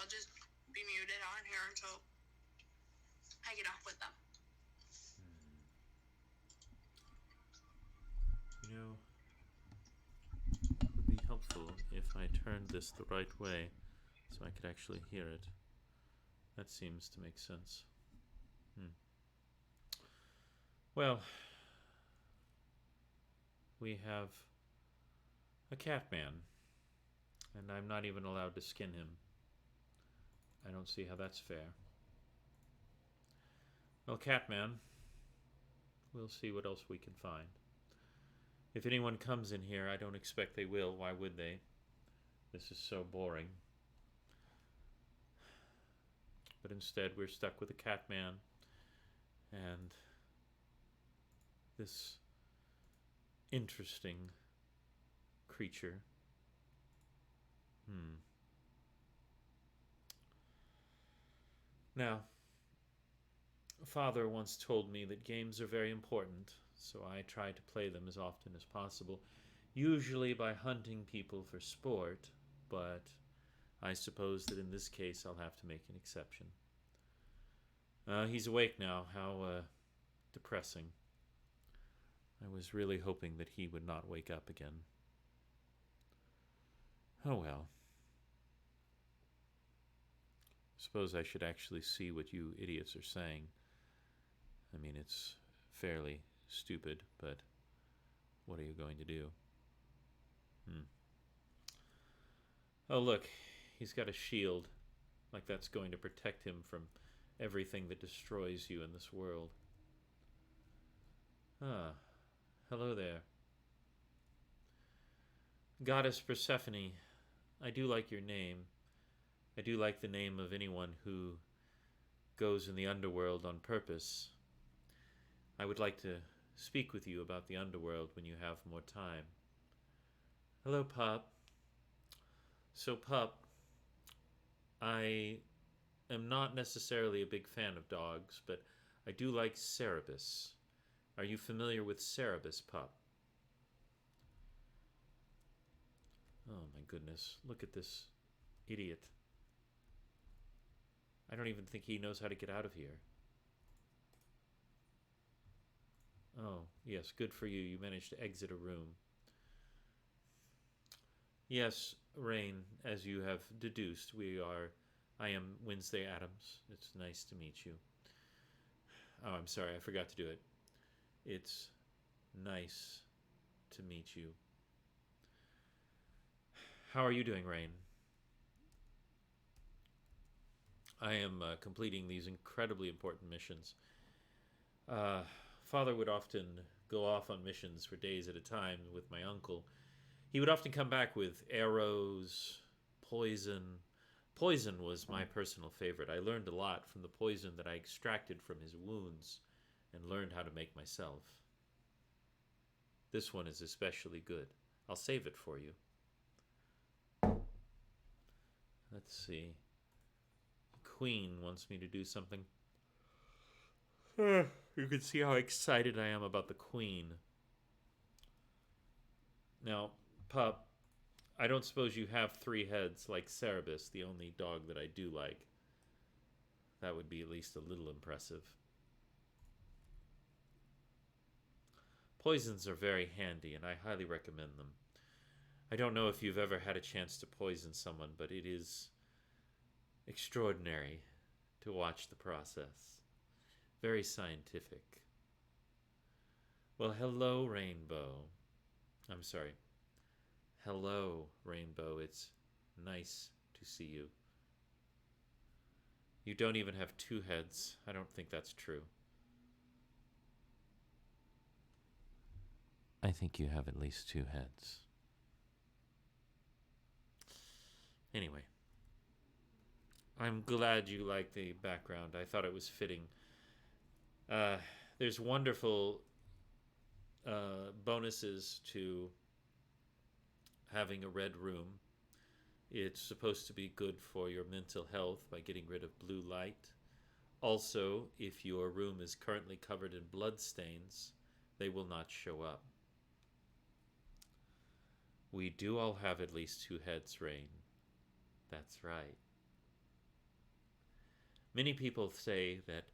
just be muted on here until I get off with them. You know, it would be helpful if I turned this the right way so I could actually hear it. That seems to make sense. Well, we have a cat man, and I'm not even allowed to skin him. I don't see how that's fair. Well, Catman, we'll see what else we can find. If anyone comes in here, I don't expect they will. Why would they? This is so boring. But instead, we're stuck with a Catman and this interesting creature. Now, Father once told me that games are very important, so I try to play them as often as possible, usually by hunting people for sport, but I suppose that in this case I'll have to make an exception. He's awake now. How depressing. I was really hoping that he would not wake up again. Oh well. Suppose I should actually see what you idiots are saying. I mean, it's fairly stupid, but what are you going to do? Oh, look, he's got a shield. Like that's going to protect him from everything that destroys you in this world. Ah, hello there. Goddess Persephone, I do like your name. I do like the name of anyone who goes in the underworld on purpose. I would like to speak with you about the underworld when you have more time. Hello, Pup. So, Pup, I am not necessarily a big fan of dogs, but I do like Cerberus. Are you familiar with Cerberus, Pup? Oh my goodness, look at this idiot. I don't even think he knows how to get out of here. Oh, yes, good for you. You managed to exit a room. Yes, Rain, as you have deduced, I am Wednesday Addams. It's nice to meet you. Oh, I'm sorry, I forgot to do it. It's nice to meet you. How are you doing, Rain? I am completing these incredibly important missions. Uh, Father would often go off on missions for days at a time with my uncle. He would often come back with arrows, poison. Poison was my personal favorite. I learned a lot from the poison that I extracted from his wounds and learned how to make myself. This one is especially good. I'll save it for you. Let's see. The Queen wants me to do something. You can see how excited I am about the Queen. Now, Pup, I don't suppose you have 3 heads like Cerberus, the only dog that I do like. That would be at least a little impressive. Poisons are very handy, and I highly recommend them. I don't know if you've ever had a chance to poison someone, but it is extraordinary to watch the process. Very scientific. Well, hello, Rainbow. I'm sorry. Hello, Rainbow. It's nice to see you. You don't even have 2 heads. I don't think that's true. I think you have at least 2 heads. Anyway, I'm glad you like the background. I thought it was fitting. There's wonderful bonuses to having a red room. It's supposed to be good for your mental health by getting rid of blue light. Also, if your room is currently covered in blood stains, they will not show up. We do all have at least 2 heads, Rain. That's right. Many people say that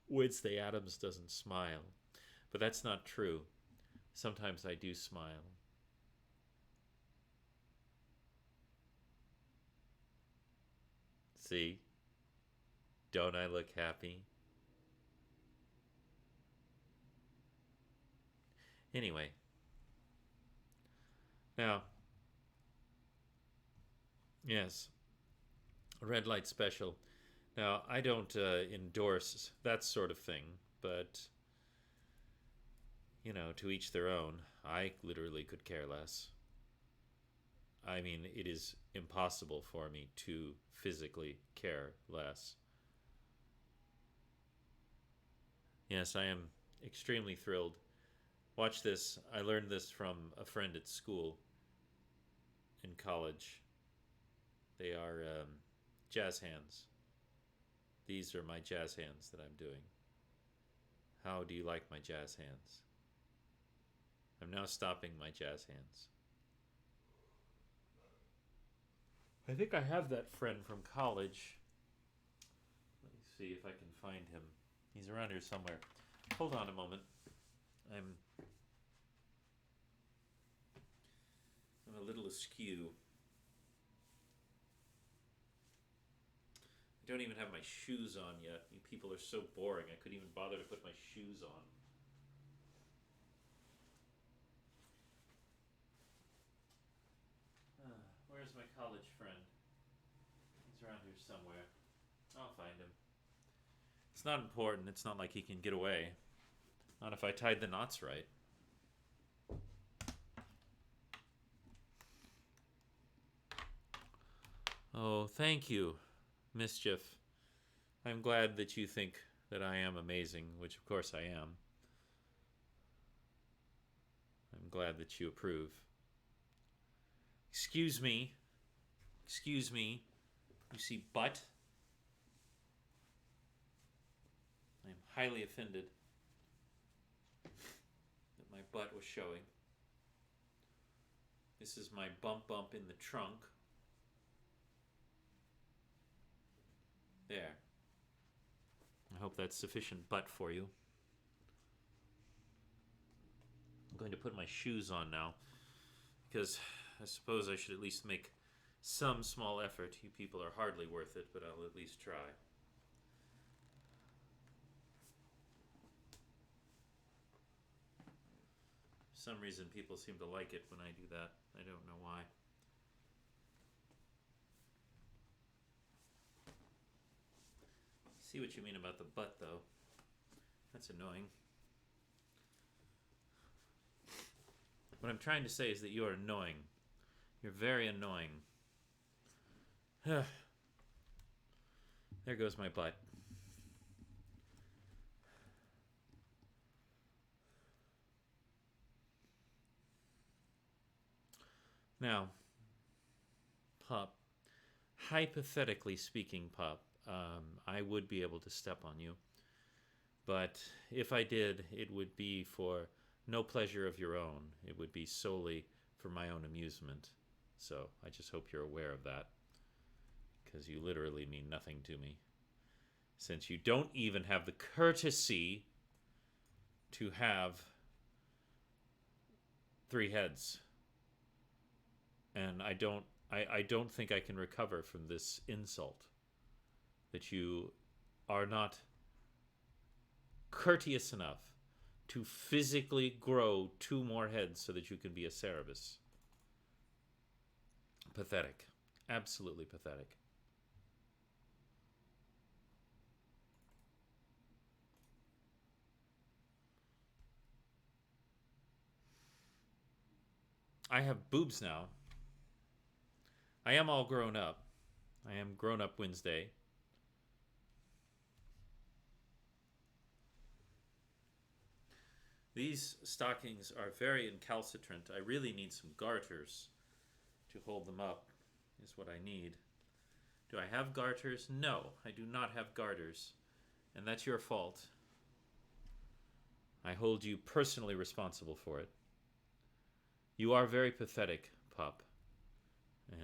Wednesday Addams doesn't smile, but that's not true. Sometimes I do smile. See? Don't I look happy? Anyway, now, yes, a red light special. Now, I don't endorse that sort of thing, but, to each their own. I literally could care less. I mean, it is impossible for me to physically care less. Yes, I am extremely thrilled. Watch this. I learned this from a friend at school in college. They are jazz hands. These are my jazz hands that I'm doing. How do you like my jazz hands? I'm now stopping my jazz hands. I think I have that friend from college. Let me see if I can find him. He's around here somewhere. Hold on a moment. I'm a little askew. I don't even have my shoes on yet. You people are so boring. I couldn't even bother to put my shoes on. Where's my college friend? He's around here somewhere. I'll find him. It's not important. It's not like he can get away. Not if I tied the knots right. Oh, thank you, Mischief. I'm glad that you think that I am amazing, which of course I am. I'm glad that you approve. Excuse me. Excuse me. You see butt? I am highly offended that my butt was showing. This is my bump in the trunk. There. I hope that's sufficient butt for you. I'm going to put my shoes on now, because I suppose I should at least make some small effort. You people are hardly worth it, but I'll at least try. For some reason, people seem to like it when I do that. I don't know why. See what you mean about the butt, though. That's annoying. What I'm trying to say is that you are annoying. You're very annoying. There goes my butt. Now, Pup, hypothetically speaking, Pup, I would be able to step on you. But if I did, it would be for no pleasure of your own. It would be solely for my own amusement. So I just hope you're aware of that, because you literally mean nothing to me, since you don't even have the courtesy to have 3 heads. And I don't think I can recover from this insult, that you are not courteous enough to physically grow 2 more heads so that you can be a Cerebus. Pathetic. Absolutely pathetic. I have boobs now. I am all grown up. I am grown up Wednesday. These stockings are very incalcitrant. I really need some garters to hold them up, is what I need. Do I have garters? No, I do not have garters. And that's your fault. I hold you personally responsible for it. You are very pathetic, Pup.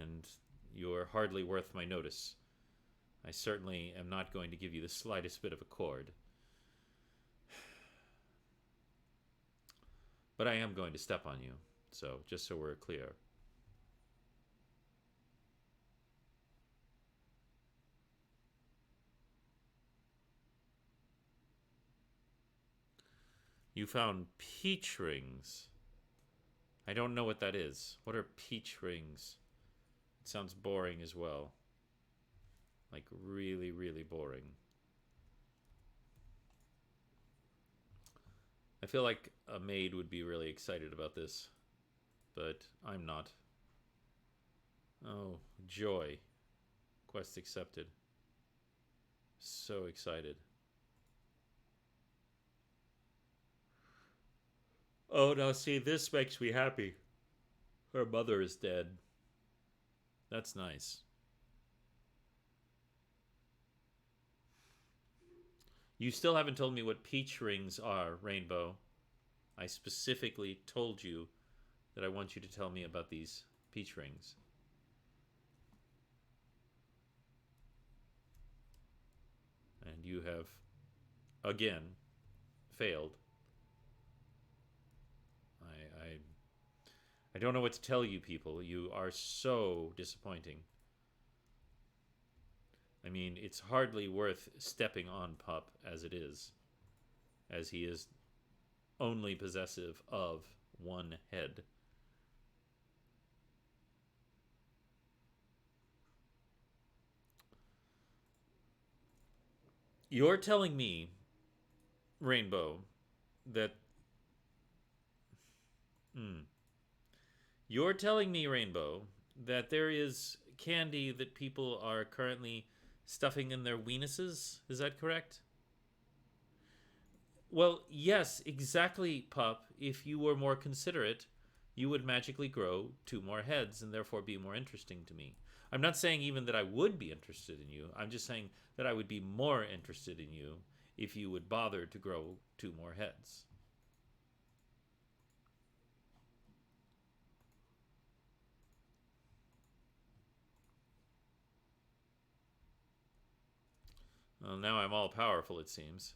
And you're hardly worth my notice. I certainly am not going to give you the slightest bit of a cord. But I am going to step on you, so just so we're clear. You found peach rings. I don't know what that is. What are peach rings? It sounds boring as well. Like really, really boring. I feel like a maid would be really excited about this, but I'm not. Oh, joy. Quest accepted. So excited. Oh, now see, this makes me happy. Her mother is dead. That's nice. You still haven't told me what peach rings are, Rainbow. I specifically told you that I want you to tell me about these peach rings. And you have, again, failed. I don't know what to tell you people. You are so disappointing. I mean, it's hardly worth stepping on Pup as it is, as he is only possessive of one head. You're telling me, Rainbow, that... You're telling me, Rainbow, that there is candy that people are currently stuffing in their weenuses? Is that correct? Well, yes, exactly, Pup. If you were more considerate, you would magically grow 2 more heads and therefore be more interesting to me. I'm not saying even that I would be interested in you. I'm just saying that I would be more interested in you if you would bother to grow 2 more heads. Well, now I'm all powerful, it seems.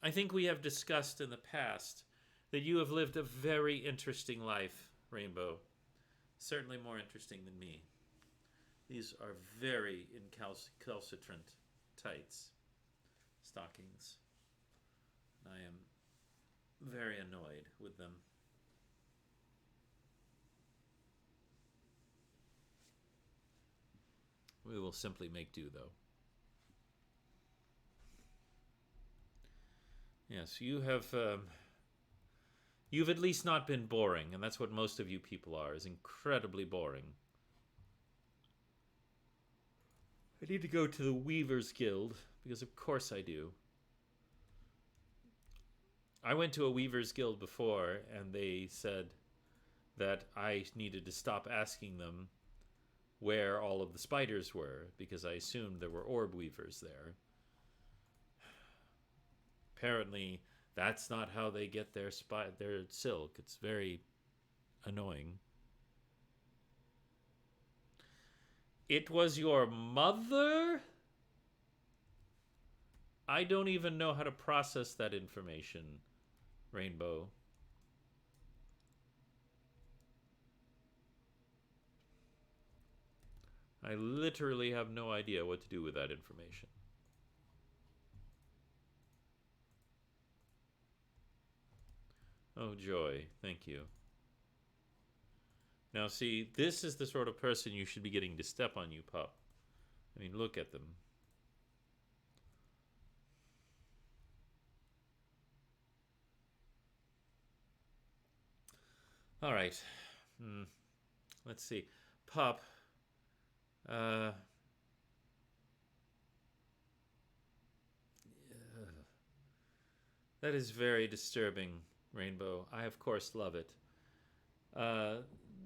I think we have discussed in the past that you have lived a very interesting life, Rainbow. Certainly more interesting than me. These are very incalcitrant tights, stockings. I am very annoyed with them. We will simply make do, though. Yes, you've at least not been boring, and that's what most of you people are, is incredibly boring. I need to go to the Weavers Guild, because of course I do. I went to a Weavers Guild before, and they said that I needed to stop asking them where all of the spiders were, because I assumed there were orb weavers there. Apparently, that's not how they get their silk. It's very annoying. It was your mother? I don't even know how to process that information, Rainbow. I literally have no idea what to do with that information. Oh, joy. Thank you. Now, see, this is the sort of person you should be getting to step on, you pup. I mean, look at them. All right. Let's see. Pup. That is very disturbing, Rainbow. I, of course, love it.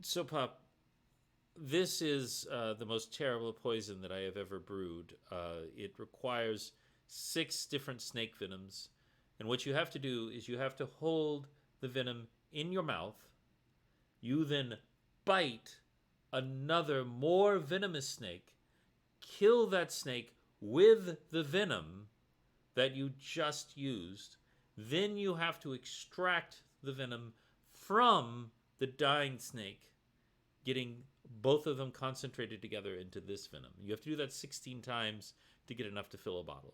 So, Pup, this is the most terrible poison that I have ever brewed. It requires 6 different snake venoms. And what you have to do is you have to hold the venom in your mouth You then bite another more venomous snake, kill that snake with the venom that you just used. Then you have to extract the venom from the dying snake, getting both of them concentrated together into this venom. You have to do that 16 times to get enough to fill a bottle.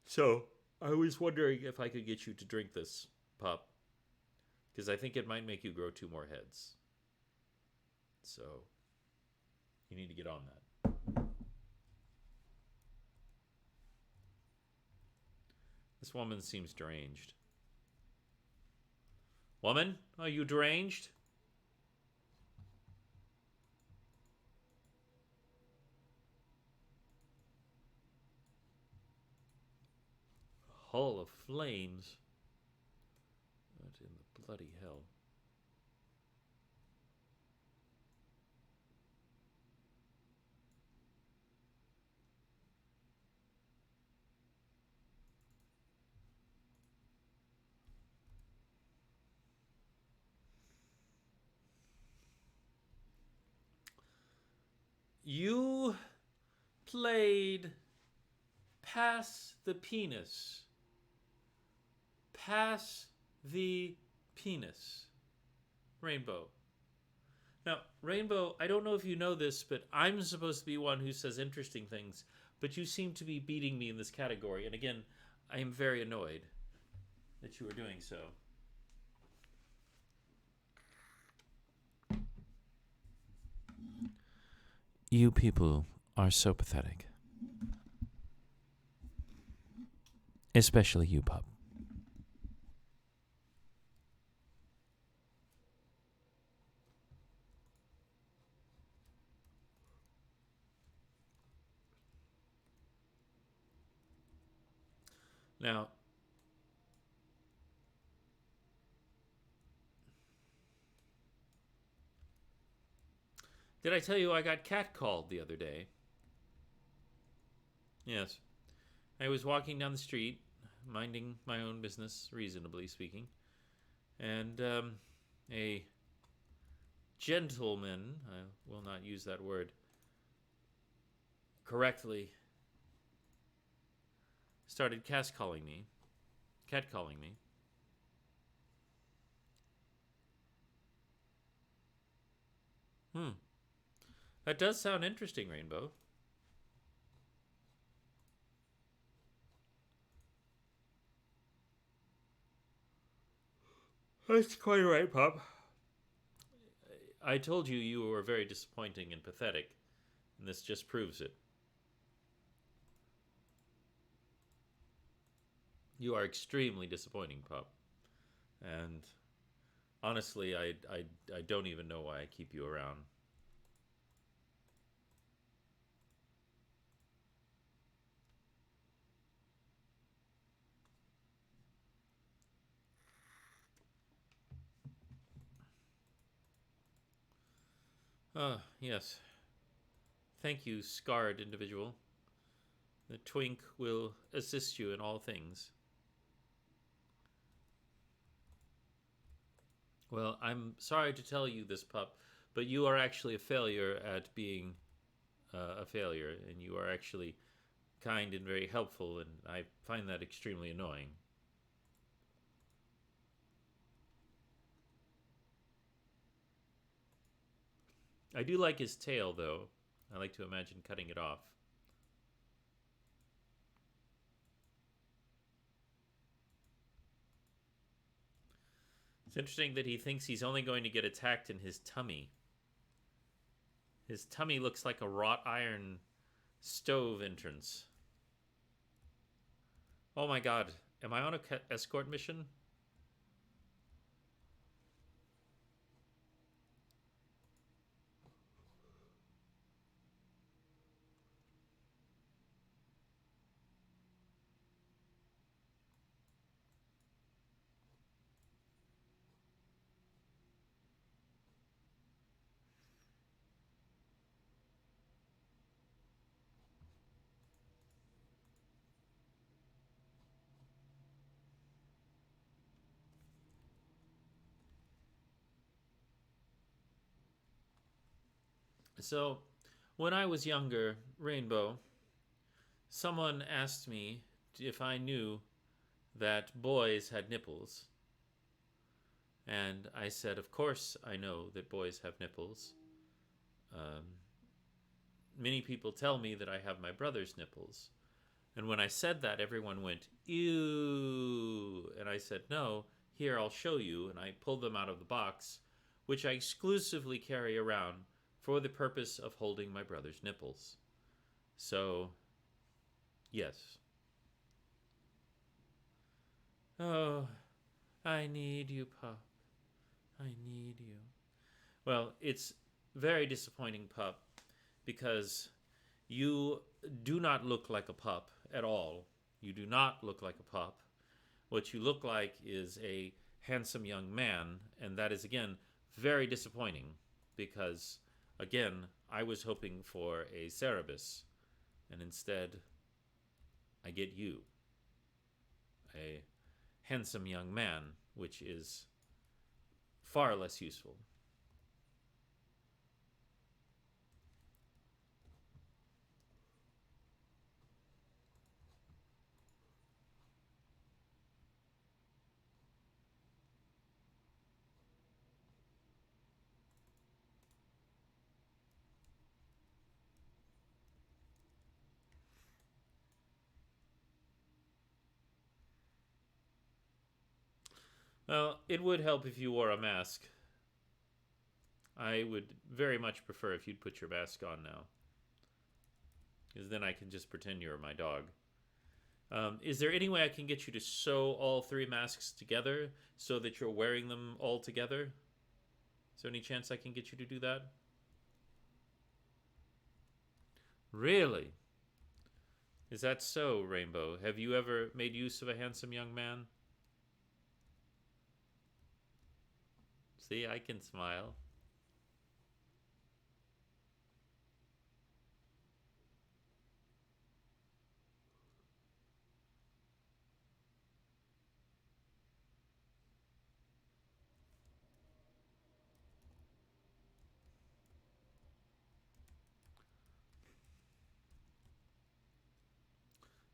So, I was wondering if I could get you to drink this, pup, because I think it might make you grow 2 more heads. So, you need to get on that. This woman seems deranged. Woman, are you deranged? Hull of flames. What in the bloody hell? You played Pass the Penis. Pass the Penis. Rainbow. Now, Rainbow, I don't know if you know this, but I'm supposed to be one who says interesting things, but you seem to be beating me in this category. And again, I am very annoyed that you are doing so. You people are so pathetic. Especially you, pup. Now, did I tell you I got catcalled the other day? Yes. I was walking down the street, minding my own business, reasonably speaking, and a gentleman, I will not use that word correctly, started catcalling me. That does sound interesting, Rainbow. That's quite right, pup. I told you you were very disappointing and pathetic, and this just proves it. You are extremely disappointing, pup. And honestly, I don't even know why I keep you around. Yes. Thank you, scarred individual. The twink will assist you in all things. Well, I'm sorry to tell you this, pup, but you are actually a failure at being a failure, and you are actually kind and very helpful, and I find that extremely annoying. I do like his tail, though. I like to imagine cutting it off. It's interesting that he thinks he's only going to get attacked in his tummy. His tummy looks like a wrought iron stove entrance. Oh my god, am I on a escort mission? So, when I was younger, Rainbow, someone asked me if I knew that boys had nipples. And I said, of course I know that boys have nipples. Um, Many people tell me that I have my brother's nipples. And when I said that, everyone went, ew. And I said, no, here, I'll show you. And I pulled them out of the box, which I exclusively carry around for the purpose of holding my brother's nipples. So, yes. Oh, I need you, Pup. I need you. Well, it's very disappointing, Pup, because you do not look like a pup at all. You do not look like a pup. What you look like is a handsome young man, and that is, again, very disappointing because, again, I was hoping for a Cerebus, and instead I get you, a handsome young man, which is far less useful. Well, it would help if you wore a mask. I would very much prefer if you'd put your mask on now, because then I can just pretend you're my dog. Is there any way I can get you to sew all three masks together so that you're wearing them all together? Is there any chance I can get you to do that? Really? Is that so, Rainbow? Have you ever made use of a handsome young man? See, I can smile.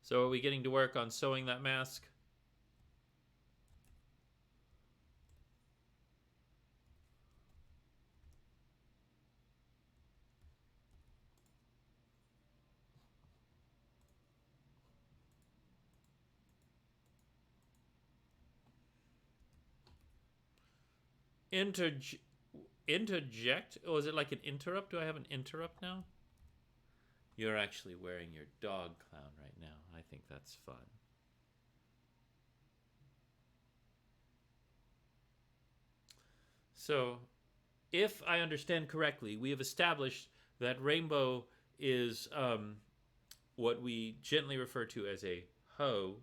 So are we getting to work on sewing that mask? Interject? Oh, is it like an interrupt? Do I have an interrupt now? You're actually wearing your dog clown right now. I think that's fun. So, if I understand correctly, we have established that Rainbow is what we gently refer to as a hoe,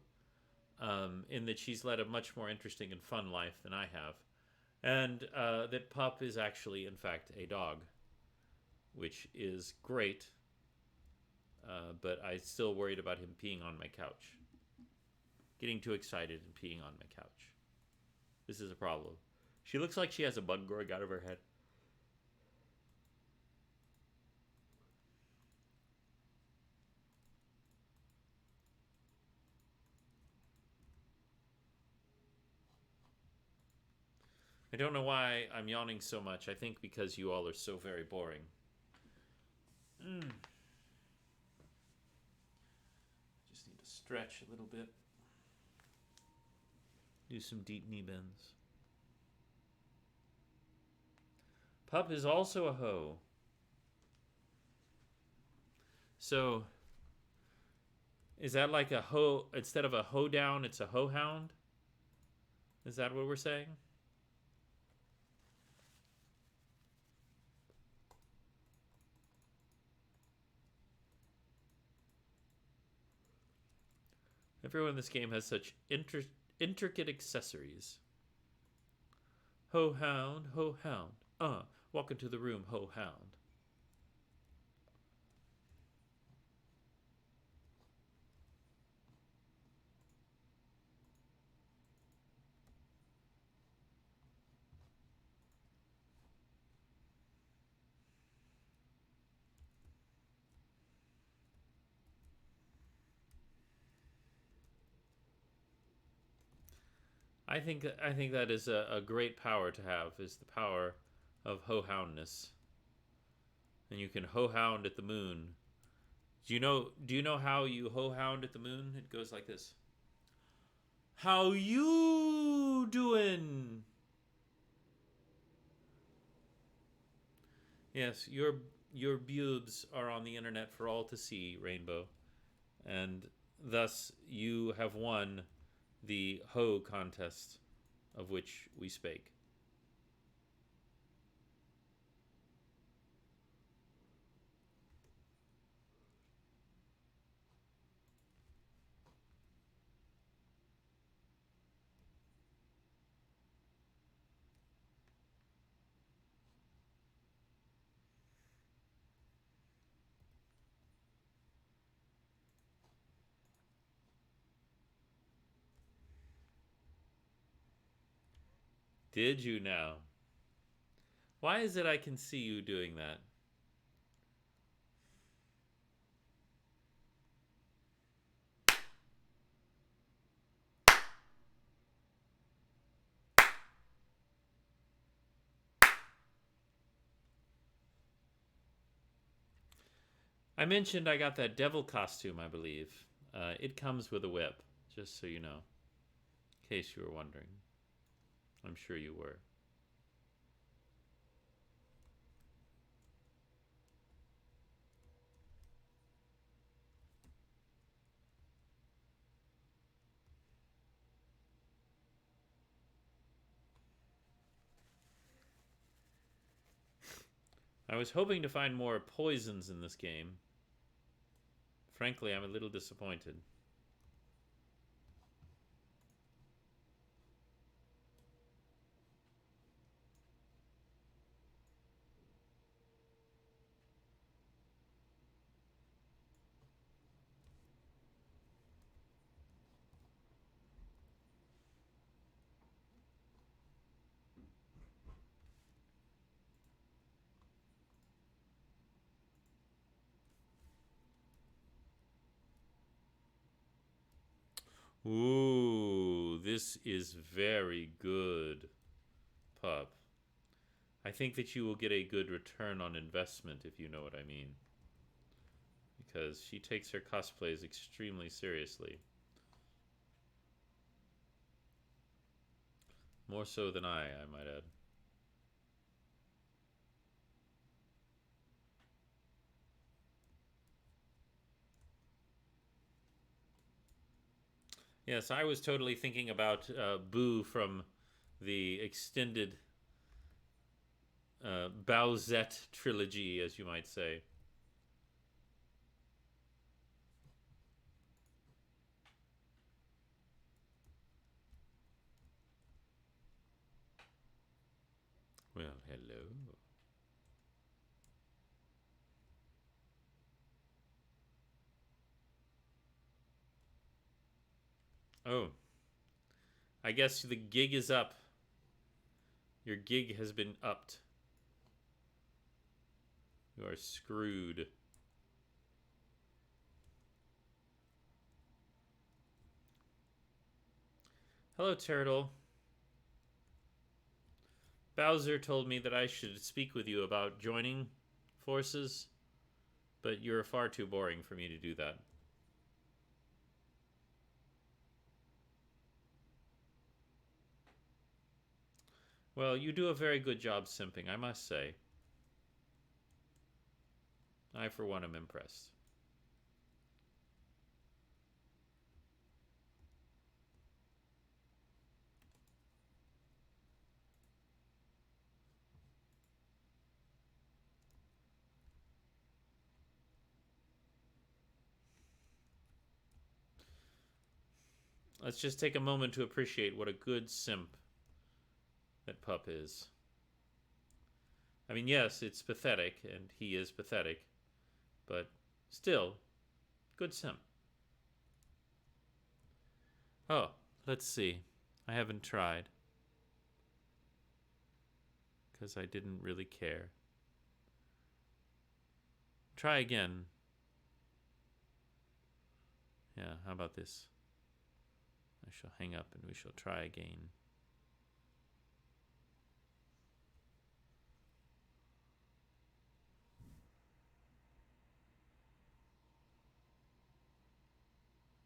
in that she's led a much more interesting and fun life than I have. And that Pup is actually, in fact, a dog, which is great, but I'm still worried about him peeing on my couch. Getting too excited and peeing on my couch. This is a problem. She looks like she has a bug growing out of her head. I don't know why I'm yawning so much. I think because you all are so very boring. Just need to stretch a little bit. Do some deep knee bends. Pup is also a hoe. So, is that like a hoe? Instead of a hoe down, it's a hoe hound? Is that what we're saying? Everyone in this game has such intricate accessories. Ho hound, ho hound. Walk into the room, ho hound. I think that is a great power to have, is the power of ho-houndness. And you can ho-hound at the moon. Do you know how you ho-hound at the moon? It goes like this. How you doing? Yes, your bubes are on the internet for all to see, Rainbow. And thus you have won the ho contest of which we spake. Did you now? Why is it I can see you doing that? I mentioned I got that devil costume, I believe. It comes with a whip, just so you know. In case you were wondering. I'm sure you were. I was hoping to find more poisons in this game. Frankly, I'm a little disappointed. Ooh, this is very good, pup. I think that you will get a good return on investment, if you know what I mean. Because she takes her cosplays extremely seriously. More so than I might add. Yes, I was totally thinking about Boo from the extended Bowsette trilogy, as you might say. Well, hello. Oh, I guess the gig is up. Your gig has been upped. You are screwed. Hello, Turtle. Bowser told me that I should speak with you about joining forces, but you're far too boring for me to do that. Well, you do a very good job simping, I must say. I, for one, am impressed. Let's just take a moment to appreciate what a good simp that pup is. I mean, yes, it's pathetic, and he is pathetic, but still, good simp. Oh, let's see. I haven't tried. Because I didn't really care. Try again. Yeah, how about this? I shall hang up and we shall try again.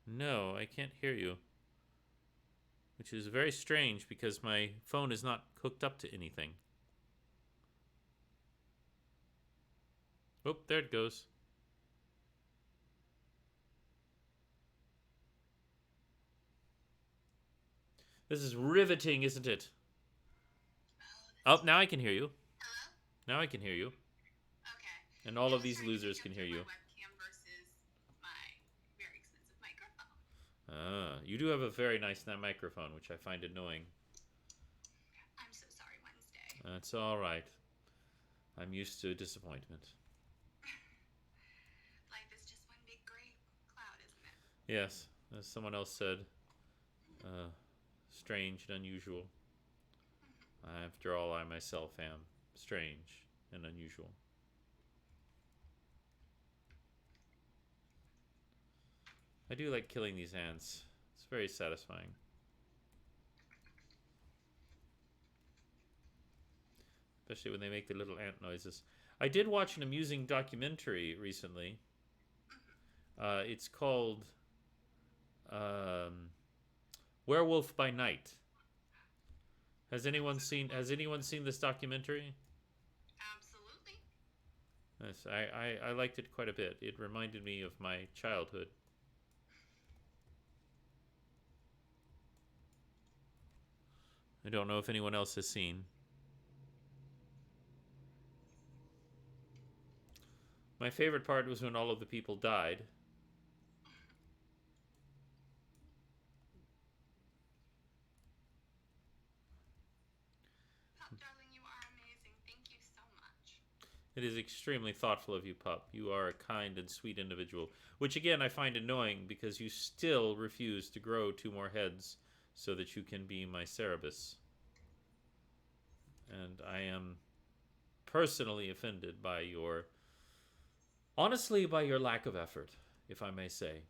No, I can't hear you. Which is very strange because my phone is not hooked up to anything. Oh, there it goes. This is riveting, isn't it? Oh, now I can hear you. Hello? Now I can hear you. Okay. And all I of was these trying to losers pick can up hear through you. my webcam versus my very expensive microphone. You do have a very nice microphone, which I find annoying. I'm so sorry, Wednesday. That's all right. I'm used to disappointment. Life is just one big gray cloud, isn't it? Yes, as someone else said, strange and unusual. After all, I myself am strange and unusual. I do like killing these ants. It's very satisfying. Especially when they make the little ant noises. I did watch an amusing documentary recently. It's called Werewolf by Night. Has anyone seen this documentary? Absolutely. Yes, I liked it quite a bit. It reminded me of my childhood. I don't know if anyone else has seen. My favorite part was when all of the people died. Pup, darling, you are amazing. Thank you so much. It is extremely thoughtful of you, Pup. You are a kind and sweet individual. Which, again, I find annoying because you still refuse to grow 2 more heads so that you can be my Cerebus. And I am personally offended by your... honestly, by your lack of effort, if I may say.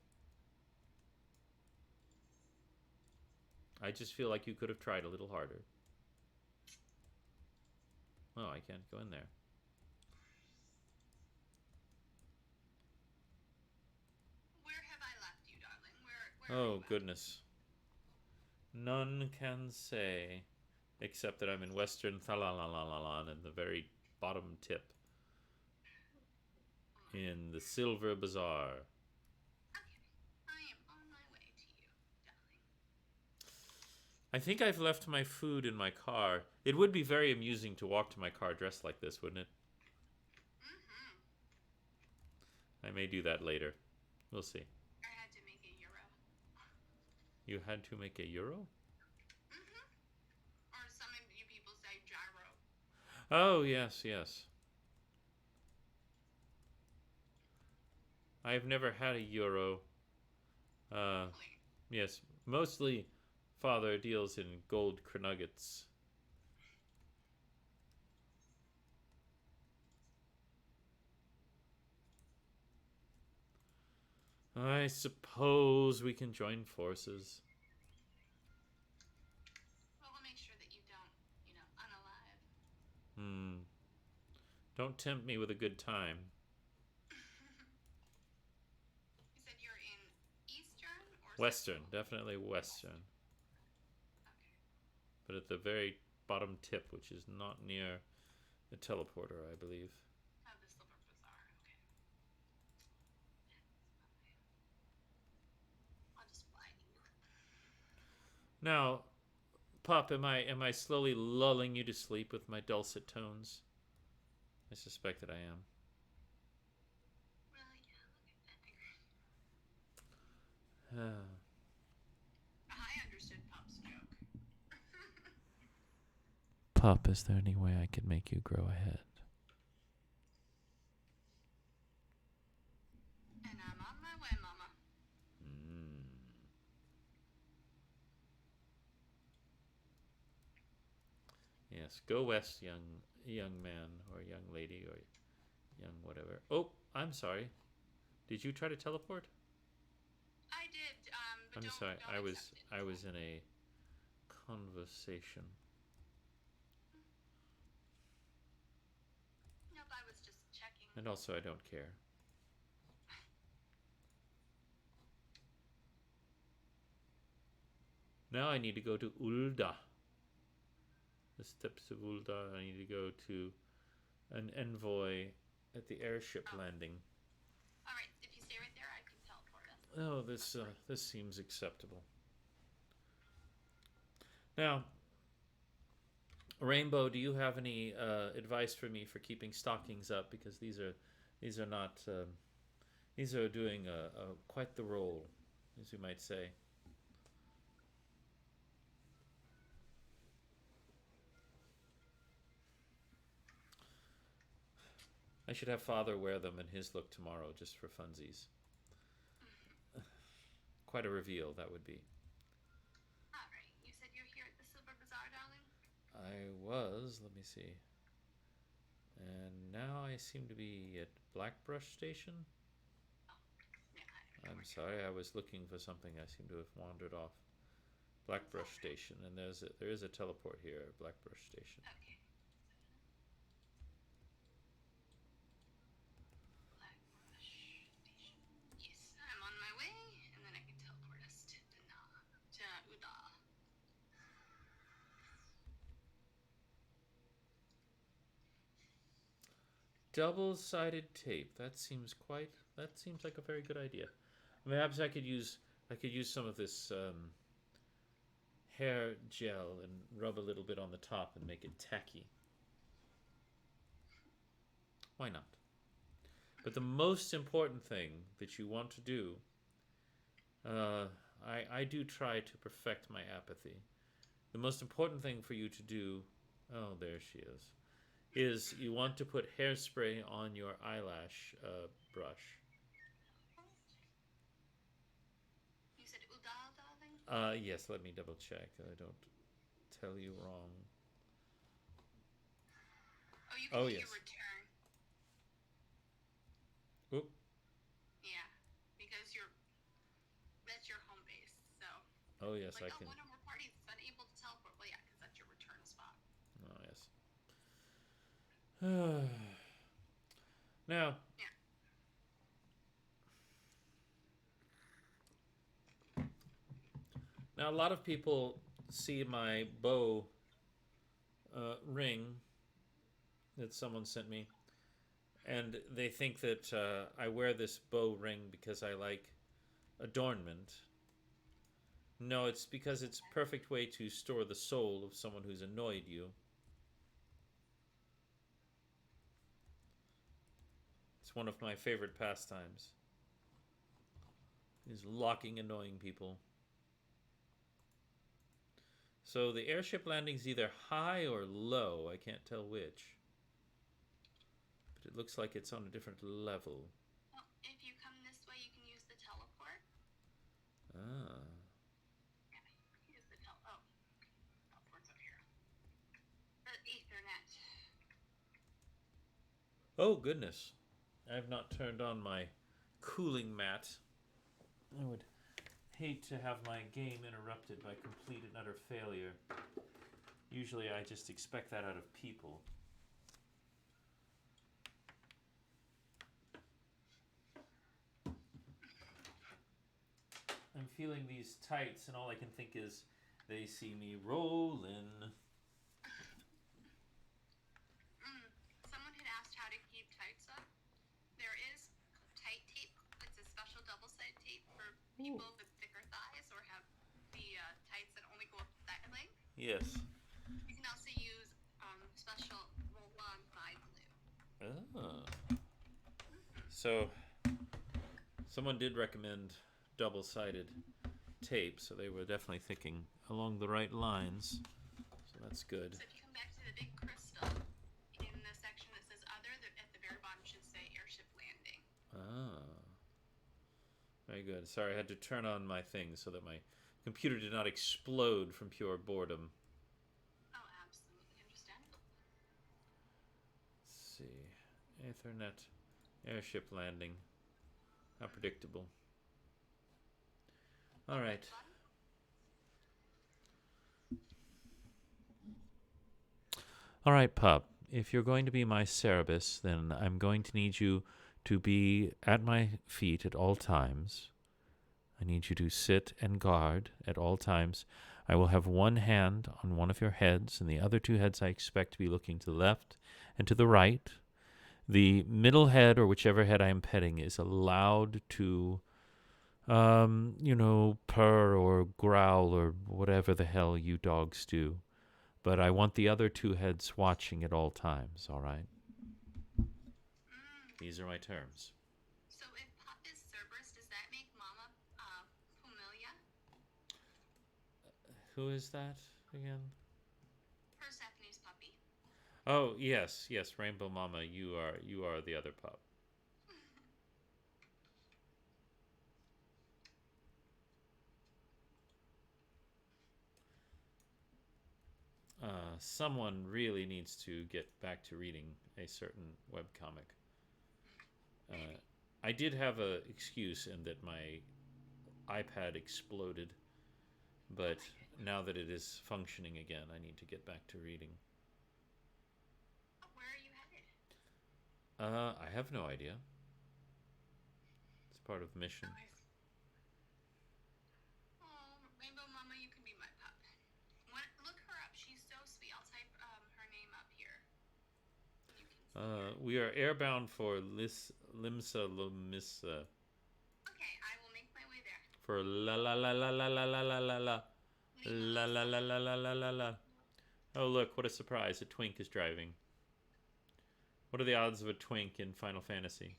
I just feel like you could have tried a little harder. Oh, I can't go in there. Where have I left you, darling? Where Oh, are you at? goodness. None can say, except that I'm in Western Thalalalan in the very bottom tip. In the Silver Bazaar. Okay. I am on my way to you, darling. I think I've left my food in my car. It would be very amusing to walk to my car dressed like this, wouldn't it? Mm-hmm. I may do that later. We'll see. I had to make a euro. You had to make a euro? Mm-hmm. Or some of you people say gyro. Oh, yes, yes. I have never had a euro. Really? Yes, mostly Father deals in gold nuggets. I suppose we can join forces. Well, we'll make sure that you don't, unalive. Don't tempt me with a good time. You said you're in Eastern or Western, Central? definitely Western. Okay. But at the very bottom tip, which is not near the teleporter, I believe. Oh, the Silver Bazaar. Okay. I'll just fly to you. Now, Pup, am I slowly lulling you to sleep with my dulcet tones? I suspect that I am. Well, yeah, look at that. I understood Pop's joke. Pup, is there any way I could make you grow a head? And I'm on my way, Mama. Yes, go west, young man or young lady or young whatever. Oh, I'm sorry. Did you try to teleport? I did, but But I'm don't, sorry. don't accept it. I was in a conversation. Nope, I was just checking. And also, I don't care. Now I need to go to Ulda. The steps of Ulda. I need to go to an envoy at the airship landing. All right, if you stay right there, I can teleport us. Oh, this seems acceptable. Now, Rainbow, do you have any advice for me for keeping stockings up? Because these are not these are doing quite the role, as you might say. I should have Father wear them in his look tomorrow, just for funsies. Quite a reveal that would be. All right, you said you're here at the Silver Bazaar, darling? I was, let me see. And now I seem to be at Blackbrush Station. Oh, yeah, I'm sorry, I was looking for something. I seem to have wandered off. Blackbrush Station, and there is a teleport here at Blackbrush Station. Okay. Blackbrush Station. Yes, I'm on my way, and then I can teleport us to Uda. Double-sided tape. That seems like a very good idea. Perhaps I could use some of this hair gel and rub a little bit on the top and make it tacky. Why not? But the most important thing that you want to do, I do try to perfect my apathy. The most important thing for you to do, oh, there she is you want to put hairspray on your eyelash brush. You said Uda, darling? Yes, let me double check. I don't tell you wrong. Oh, you can Oh, hit yes. your return. Oop. Yeah, because that's your home base, so. Oh, yes, like, I can. One or more parties is unable to teleport. Well, yeah, because that's your return spot. Oh, yes. Now. Yeah. Now, a lot of people see my bow ring that someone sent me, and they think that I wear this bow ring because I like adornment. No, it's because it's a perfect way to store the soul of someone who's annoyed you. It's one of my favorite pastimes, is locking annoying people. So the airship landing's either high or low. I can't tell which. But it looks like it's on a different level. Well, if you come this way, you can use the teleport. Ah. Yeah, use the teleport's up here. The Ethernet. Oh, goodness. I've not turned on my cooling mat. I would hate to have my game interrupted by complete and utter failure. Usually I just expect that out of people. I'm feeling these tights and all I can think is they see me rolling. Someone had asked how to keep tights up. There is tight tape. It's a special double-sided tape for people with thicker thighs or have the tights that only go up to that length. Yes. You can also use special roll-on thigh glue. Ah. So, someone did recommend double-sided tape, so they were definitely thinking along the right lines. So that's good. So if you come back to the big crystal, in the section that says other, at the very bottom should say airship landing. Ah. Very good. Sorry, I had to turn on my thing so that my computer did not explode from pure boredom. Oh, absolutely understandable. Let's see. Ethernet airship landing. How predictable. All right. All right, pup. If you're going to be my Cerebus, then I'm going to need you to be at my feet at all times. I need you to sit and guard at all times. I will have one hand on one of your heads, and the other two heads I expect to be looking to the left and to the right. The middle head, or whichever head I am petting, is allowed to, purr or growl or whatever the hell you dogs do. But I want the other two heads watching at all times, all right? These are my terms. So if Pup is Cerberus, does that make Mama Pumelia? Who is that again? Persephone's puppy. Oh, yes, Rainbow Mama, you are the other pup. Someone really needs to get back to reading a certain webcomic. I did have a excuse in that my iPad exploded, but now that it is functioning again, I need to get back to reading. Where are you headed? I have no idea. It's part of the mission. Oh, Rainbow Mama, you can be my pup. Look her up. She's so sweet. I'll type her name up here. You can see We are airbound for Limsa Lumissa. Okay, I will make my way there. For la la la la la la la la la la. La la la la la la la la. Oh, look, what a surprise. A twink is driving. What are the odds of a twink in Final Fantasy?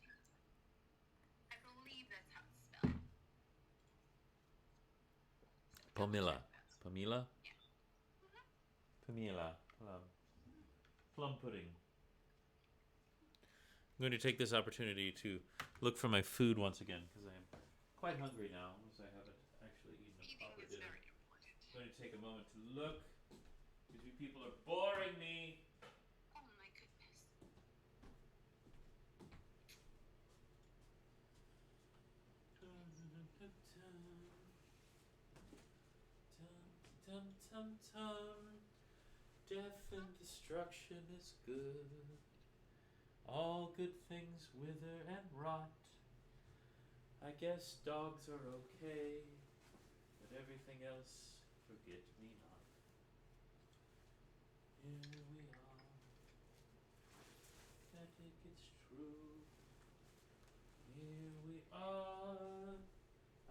I believe that's how it's spelled. Pamela. Pamela? Yeah. Pamela. Plum pudding. I'm going to take this opportunity to look for my food once again, because I am quite hungry now, as I haven't actually eaten a proper dinner. Very important. I'm going to take a moment to look, because you people are boring me. Oh my goodness. Death and destruction is good. All good things wither and rot. I guess dogs are okay, but everything else, forget me not. Here we are. I think it's true. Here we are.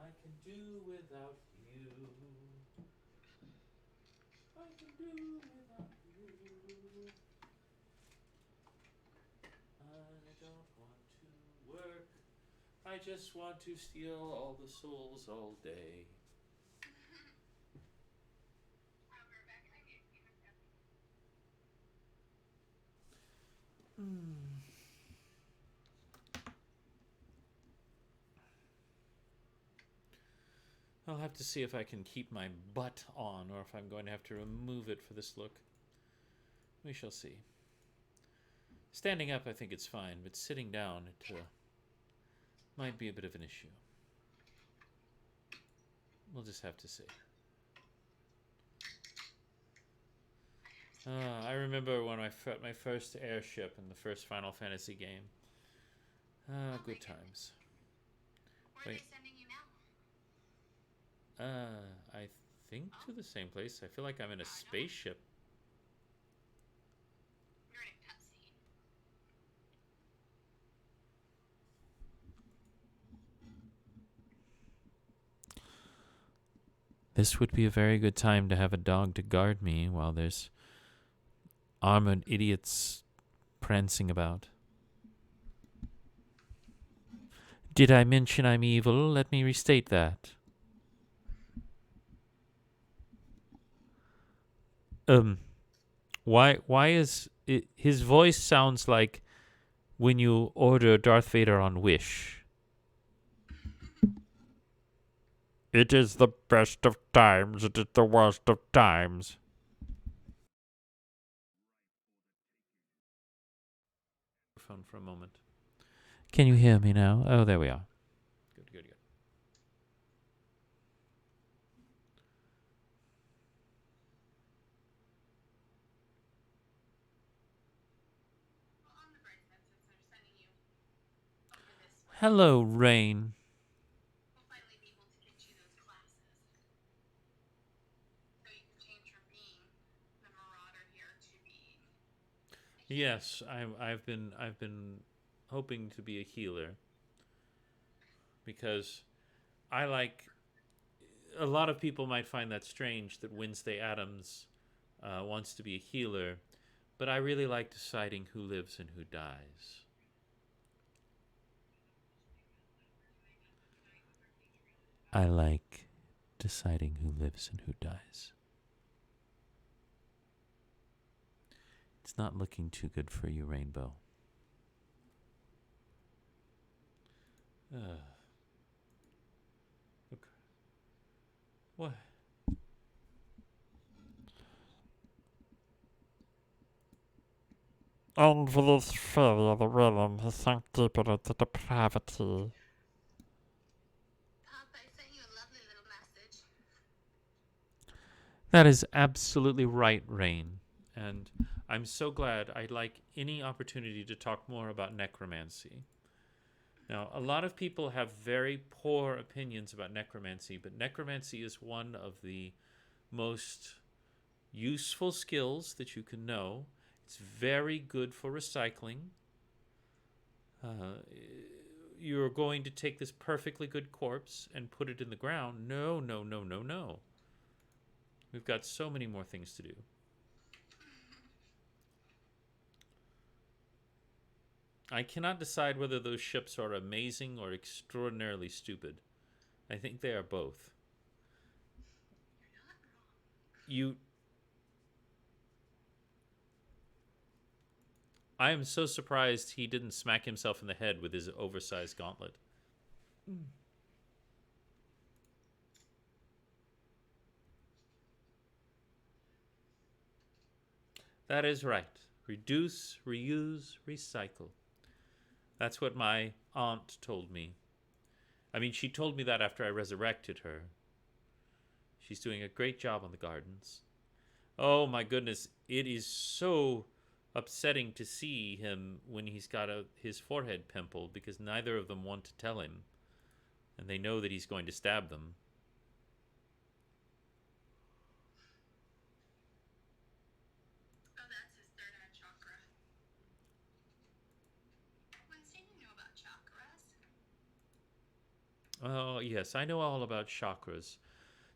I can do without you. I can do without you. I don't want to work. I just want to steal all the souls all day. I'll be back. I need to I'll have to see if I can keep my butt on, or if I'm going to have to remove it for this look. We shall see. Standing up, I think it's fine, but sitting down, it might be a bit of an issue. We'll just have to see. I remember when I fought my first airship in the first Final Fantasy game. Good times. Where are they sending you now? I think to the same place. I feel like I'm in a spaceship. You're in a cutscene. This would be a very good time to have a dog to guard me while there's armored idiots prancing about. Did I mention I'm evil? Let me restate that. Why is it, his voice sounds like when you order Darth Vader on Wish. It is the best of times, it is the worst of times. Phone for a moment. Can you hear me now? Oh, there we are. Good. Hello, Rain. We'll finally be able to get you those classes. So you can change from being the marauder here to being Yes, I've been hoping to be a healer because I like. A lot of people might find that strange that Wednesday Addams wants to be a healer, but I really like deciding who lives and who dies. I like deciding who lives and who dies. It's not looking too good for you, Rainbow. Okay. What? And for this fairy of the realm, he sank deeper into depravity. Pop, I sent you a lovely little message. That is absolutely right, Rain. And I'm so glad. I'd like any opportunity to talk more about necromancy. Now, a lot of people have very poor opinions about necromancy, but necromancy is one of the most useful skills that you can know. It's very good for recycling. You're going to take this perfectly good corpse and put it in the ground. No, no, no, no, no. We've got so many more things to do. I cannot decide whether those ships are amazing or extraordinarily stupid. I think they are both. You. I am so surprised he didn't smack himself in the head with his oversized gauntlet. That is right. Reduce, reuse, recycle. That's what my aunt told me. I mean, she told me that after I resurrected her. She's doing a great job on the gardens. Oh my goodness, it is so upsetting to see him when he's got his forehead pimpled because neither of them want to tell him. And they know that he's going to stab them. Oh, that's his third eye chakra. Wednesday, you know about chakras? Oh, yes, I know all about chakras.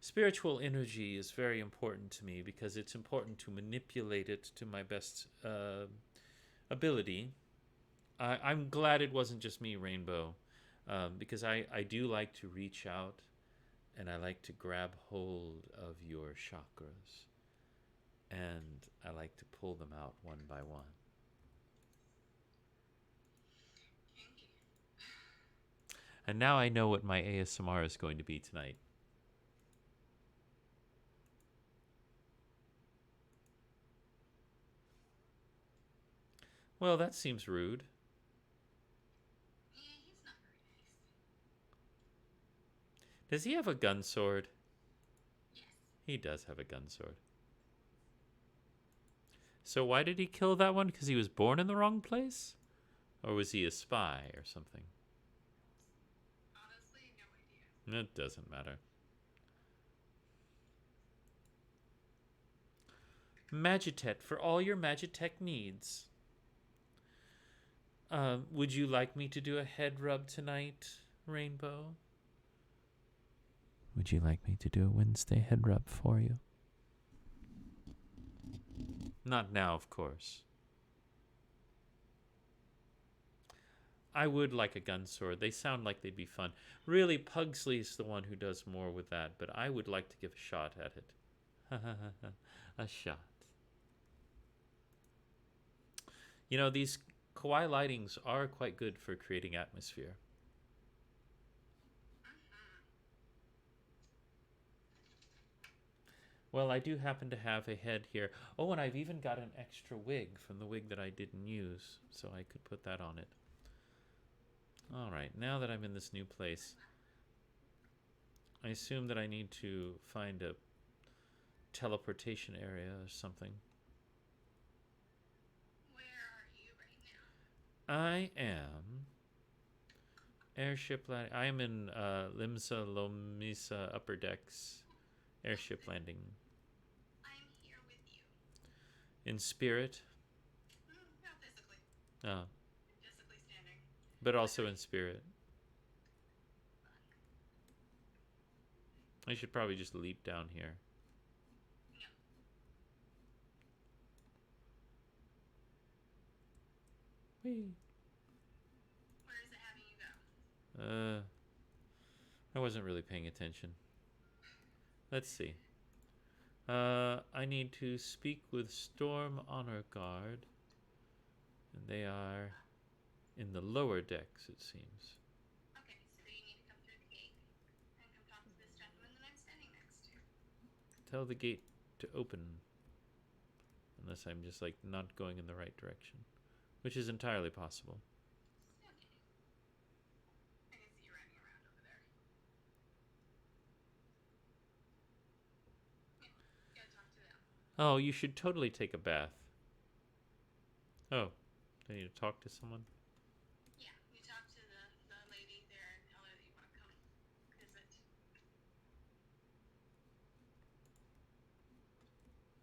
Spiritual energy is very important to me because it's important to manipulate it to my best ability. I'm glad it wasn't just me, Rainbow, because I do like to reach out and I like to grab hold of your chakras and I like to pull them out one by one. Kinky. And now I know what my ASMR is going to be tonight. Well, that seems rude. Yeah, he's not very nice. Does he have a gun sword? Yes. He does have a gun sword. So why did he kill that one? Because he was born in the wrong place? Or was he a spy or something? Honestly, no idea. It doesn't matter. Magitet for all your Magitech needs. Would you like me to do a head rub tonight, Rainbow? Would you like me to do a Wednesday head rub for you? Not now, of course. I would like a gun sword. They sound like they'd be fun. Really, Pugsley's the one who does more with that, but I would like to give a shot at it. A shot. You know, these kawaii lightings are quite good for creating atmosphere. Well, I do happen to have a head here. Oh, and I've even got an extra wig from the wig that I didn't use, so I could put that on it. All right, now that I'm in this new place, I assume that I need to find a teleportation area or something. Where are you right now? I am Airship landing. I am in Limsa Lomisa Upper Decks. Airship landing. I'm here with you. In spirit. Not physically. Oh. Physically standing. But also in spirit. I should probably just leap down here. No. Whee. Where is it having you go? I wasn't really paying attention. Let's see. I need to speak with Storm Honor Guard. And they are in the lower decks, it seems. Okay, so you need to come through the gate and come talk to this gentleman that I'm standing next to. Tell the gate to open. Unless I'm just like not going in the right direction. Which is entirely possible. Okay. I can see you running around over there. Yeah, gotta talk to them. Oh, you should totally take a bath. Oh, I need to talk to someone? Yeah, you talk to the lady there and tell her that you want to come visit.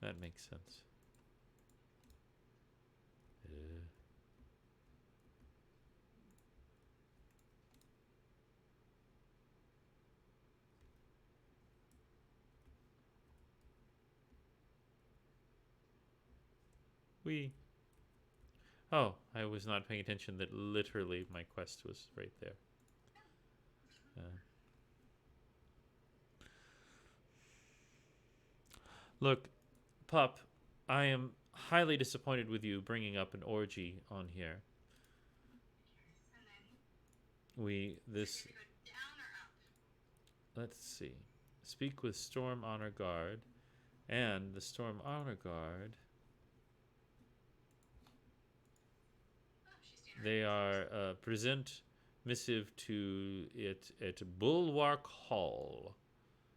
That makes sense. Oh, I was not paying attention that literally my quest was right there. Look, Pup, I am highly disappointed with you bringing up an orgy on here. And then This, you're gonna go down or up? let's see. Speak with Storm Honor Guard, and the Storm Honor Guard, Oh, she's standing they are present missive to it at Bulwark Hall.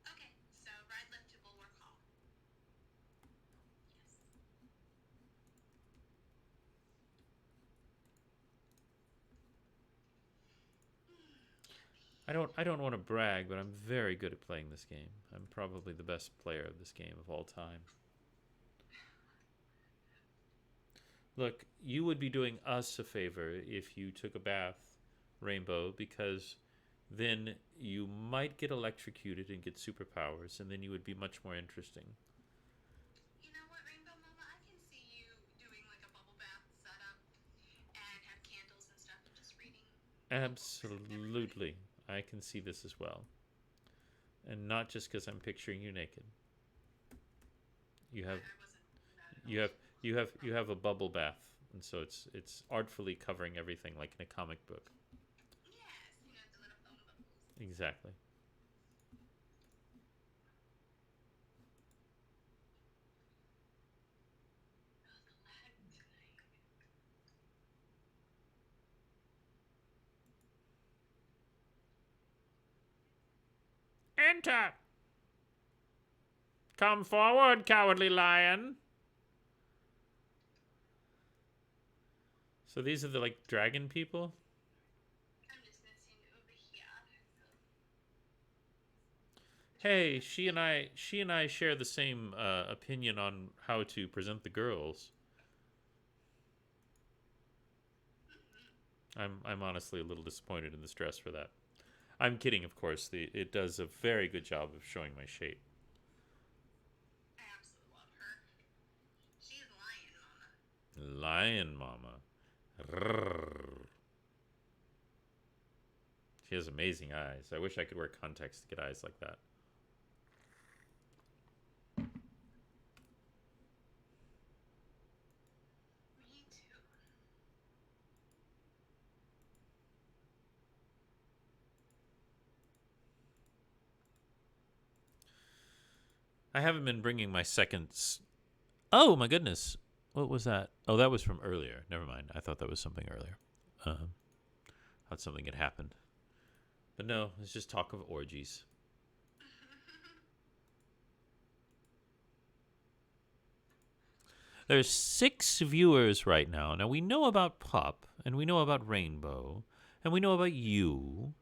Okay, so ride left to Bulwark Hall. Yes. I don't want to brag, but I'm very good at playing this game. I'm probably the best player of this game of all time. Look, you would be doing us a favor if you took a bath, Rainbow, because then you might get electrocuted and get superpowers, and then you would be much more interesting. You know what, Rainbow Mama? I can see you doing like a bubble bath setup and have candles and stuff and just reading. Absolutely. I can see this as well. And not just because I'm picturing you naked. You have I wasn't that you have a bubble bath, and so it's artfully covering everything like in a comic book. Yes, you know, the little foam bubbles. Exactly. Oh, the lag tonight. Enter. Come forward, cowardly lion. So these are the like dragon people? I'm just gonna stand over here. Hey, she and I share the same opinion on how to present the girls. I'm honestly a little disappointed in this dress for that. I'm kidding, of course. It does a very good job of showing my shape. I absolutely love her. She's Lion Mama. Lion Mama. Rrrr. She has amazing eyes. I wish I could wear contacts to get eyes like that. Me too. I haven't been bringing my seconds. Oh my goodness. What was that? Oh, that was from earlier. Never mind. I thought that was something earlier. Thought something had happened. But no, it's just talk of orgies. There's 6 viewers right now. Now we know about Pup and we know about Rainbow, And we know about you.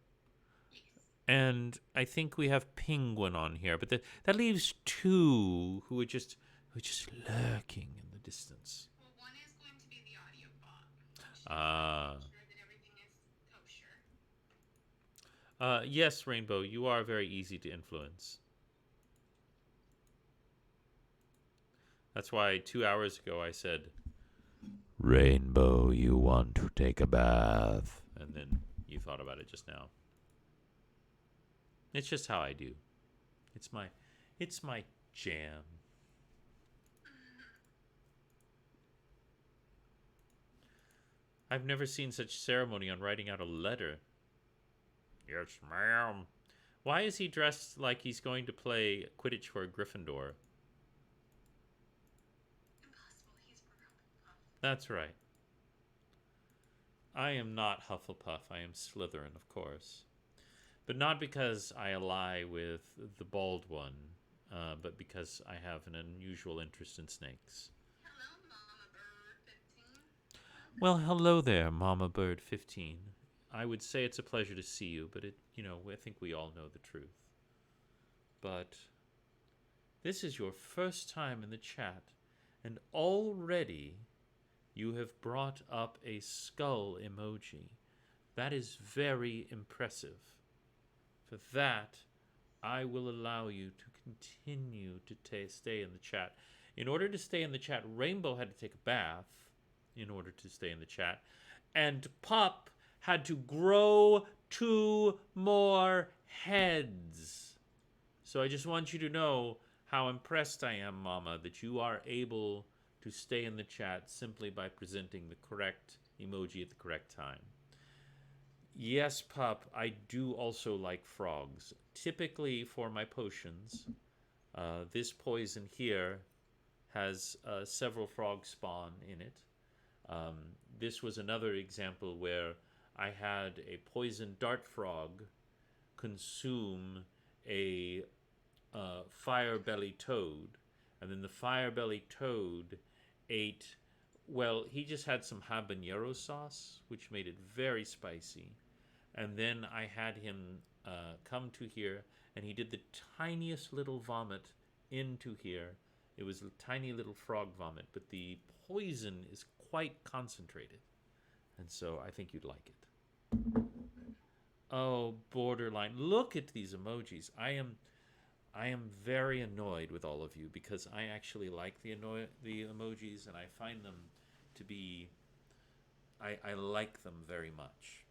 Yes. And I think we have Penguin on here, but that leaves two who are just lurking in the distance. Well, one is going to be the audio bot. Ah. Make sure that everything is kosher. Yes, Rainbow, you are very easy to influence. That's why 2 hours ago I said, Rainbow, you want to take a bath. And then you thought about it just now. It's just how I do. It's my jam. I've never seen such ceremony on writing out a letter. Yes, ma'am. Why is he dressed like he's going to play Quidditch for a Gryffindor? Impossible. He's Hufflepuff. That's right. I am not Hufflepuff. I am Slytherin, of course. But not because I ally with the bald one, but because I have an unusual interest in snakes. Hello, Mama Bird 15. Well, hello there, Mama Bird 15. I would say it's a pleasure to see you, but I think we all know the truth. But this is your first time in the chat, and already you have brought up a skull emoji. That is very impressive. For that, I will allow you to continue to stay in the chat. In order to stay in the chat, Rainbow had to take a bath in order to stay in the chat. And Pop had to grow 2 more heads. So I just want you to know how impressed I am, Mama, that you are able to stay in the chat simply by presenting the correct emoji at the correct time. Yes, Pup, I do also like frogs. Typically for my potions, this poison here has several frogs spawn in it. This was another example where I had a poison dart frog consume a fire-belly toad, and then the fire-belly toad ate, well, he just had some habanero sauce, which made it very spicy. And then I had him come to here, and he did the tiniest little vomit into here. It was a tiny little frog vomit, but the poison is quite concentrated. And so I think you'd like it. Oh, borderline. Look at these emojis. I am very annoyed with all of you because I actually like the emojis, and I find them to be, I like them very much.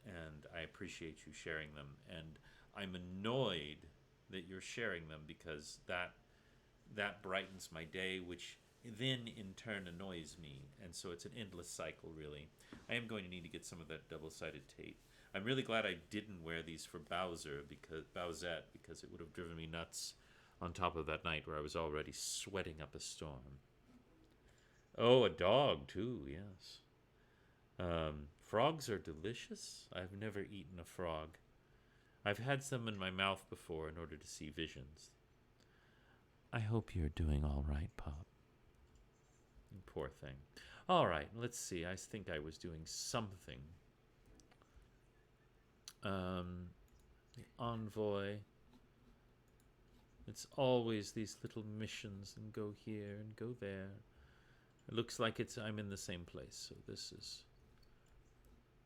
And I appreciate you sharing them. And I'm annoyed that you're sharing them because that brightens my day, which then in turn annoys me. And so it's an endless cycle, really. I am going to need to get some of that double-sided tape. I'm really glad I didn't wear these for Bowsette, because it would have driven me nuts on top of that night where I was already sweating up a storm. Oh, a dog, too, yes. Frogs are delicious. I've never eaten a frog. I've had some in my mouth before in order to see visions. I hope you're doing all right, Pop. Poor thing. All right, let's see. I think I was doing something. The envoy. It's always these little missions, and go here and go there. It looks like I'm in the same place, so this is...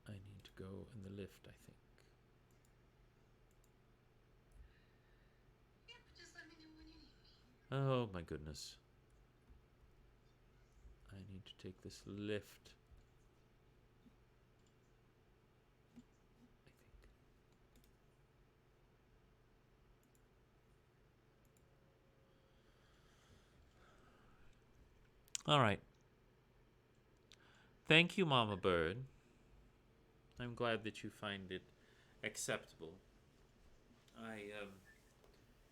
I need to go in the lift, I think. Yep, just let me know when you need me. Oh, my goodness. I need to take this lift. All right. Thank you, Mama Bird. I'm glad that you find it acceptable. I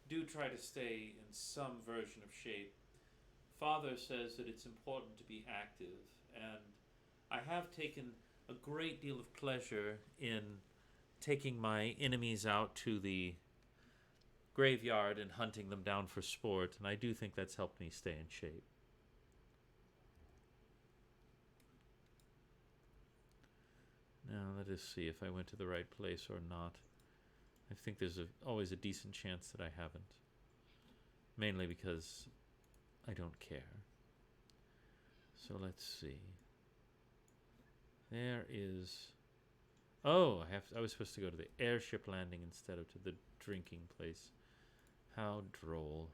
do try to stay in some version of shape. Father says that it's important to be active, and I have taken a great deal of pleasure in taking my enemies out to the graveyard and hunting them down for sport, and I do think that's helped me stay in shape. Now, let us see if I went to the right place or not. I think there's always a decent chance that I haven't. Mainly because I don't care. So let's see. There is... Oh, I was supposed to go to the airship landing instead of to the drinking place. How droll.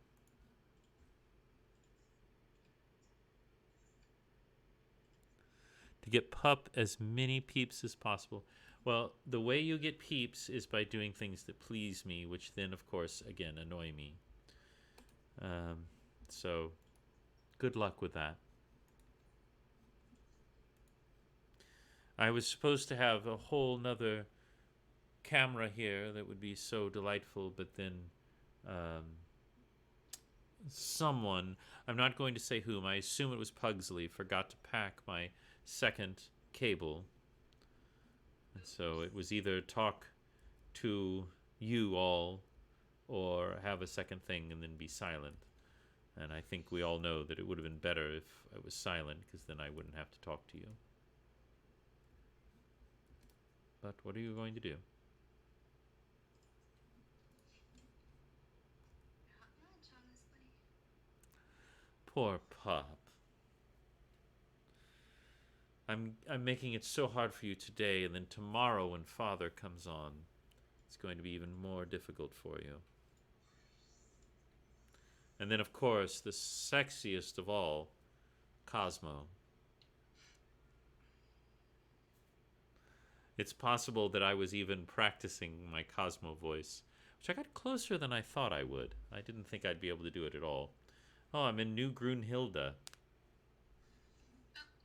To get Pup as many peeps as possible. Well, the way you get peeps is by doing things that please me, which then, of course, again, annoy me. So, good luck with that. I was supposed to have a whole nother camera here that would be so delightful, but then someone, I'm not going to say whom, I assume it was Pugsley, forgot to pack my second cable. And so it was either talk to you all or have a second thing and then be silent. And I think we all know that it would have been better if I was silent, because then I wouldn't have to talk to you. But what are you going to do? Not much, honestly. Poor Pup. I'm making it so hard for you today, and then tomorrow when Father comes on, it's going to be even more difficult for you. And then, of course, the sexiest of all, Cosmo. It's possible that I was even practicing my Cosmo voice, which I got closer than I thought I would. I didn't think I'd be able to do it at all. Oh, I'm in New Grunhilde. Oh,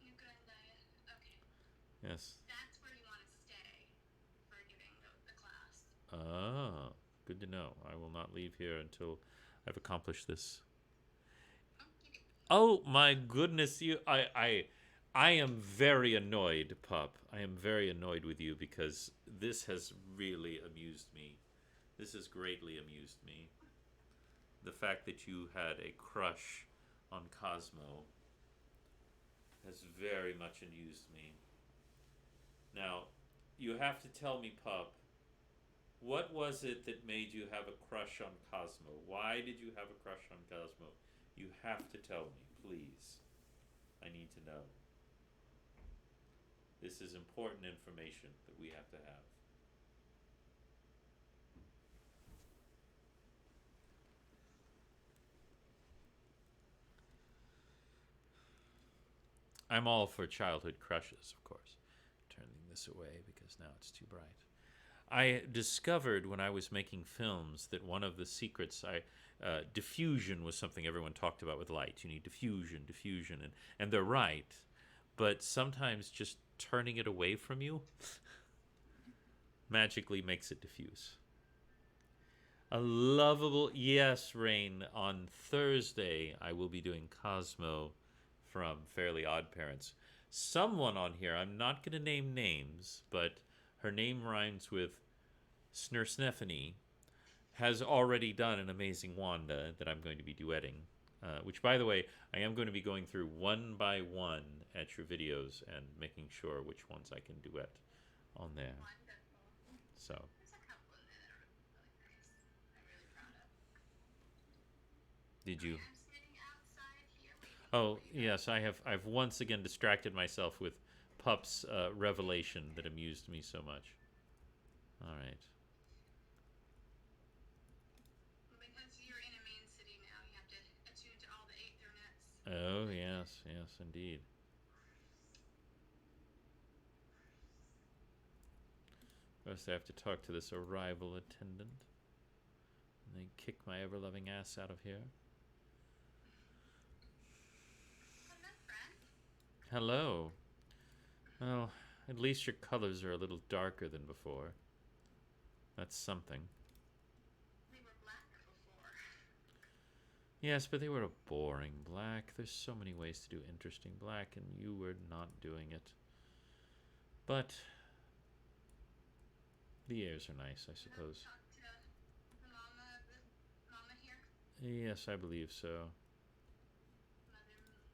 New Grunhilde. Okay. Yes. That's where you want to stay for giving the class. Ah, good to know. I will not leave here until I've accomplished this. Oh my goodness, I am very annoyed, Pup. I am very annoyed with you because this has really amused me. This has greatly amused me. The fact that you had a crush on Cosmo has very much amused me. Now, you have to tell me, Pup, what was it that made you have a crush on Cosmo? Why did you have a crush on Cosmo? You have to tell me, please. I need to know. This is important information that we have to have. I'm all for childhood crushes, of course. Turning this away because now it's too bright. I discovered when I was making films that one of the secrets, diffusion was something everyone talked about with light. You need diffusion, and they're right. But sometimes just turning it away from you magically makes it diffuse. A lovable, yes, Rain, on Thursday I will be doing Cosmo from Fairly Odd Parents. Someone on here, I'm not going to name names, but her name rhymes with Snersneffany, has already done an Amazing Wanda that I'm going to be duetting. Which, by the way, I am going to be going through one by one at your videos and making sure which ones I can duet on there. Wonderful. So, There's a couple in there that are really nice. I'm really proud of. did you? I'm sitting outside here waiting Oh, for you. yes, I've once again distracted myself with Pup's revelation that amused me so much. All right. Because you're in a main city now, you have to attune to all the Aethernets. Oh, yes, indeed. First, I have to talk to this arrival attendant, and then kick my ever-loving ass out of here. Hello, friend. Hello. Well, at least your colors are a little darker than before. That's something. We were black before. Yes, but they were a boring black. There's so many ways to do interesting black, and you were not doing it. But the airs are nice, I suppose. Talk to the mama here. Yes, I believe so. Mother room.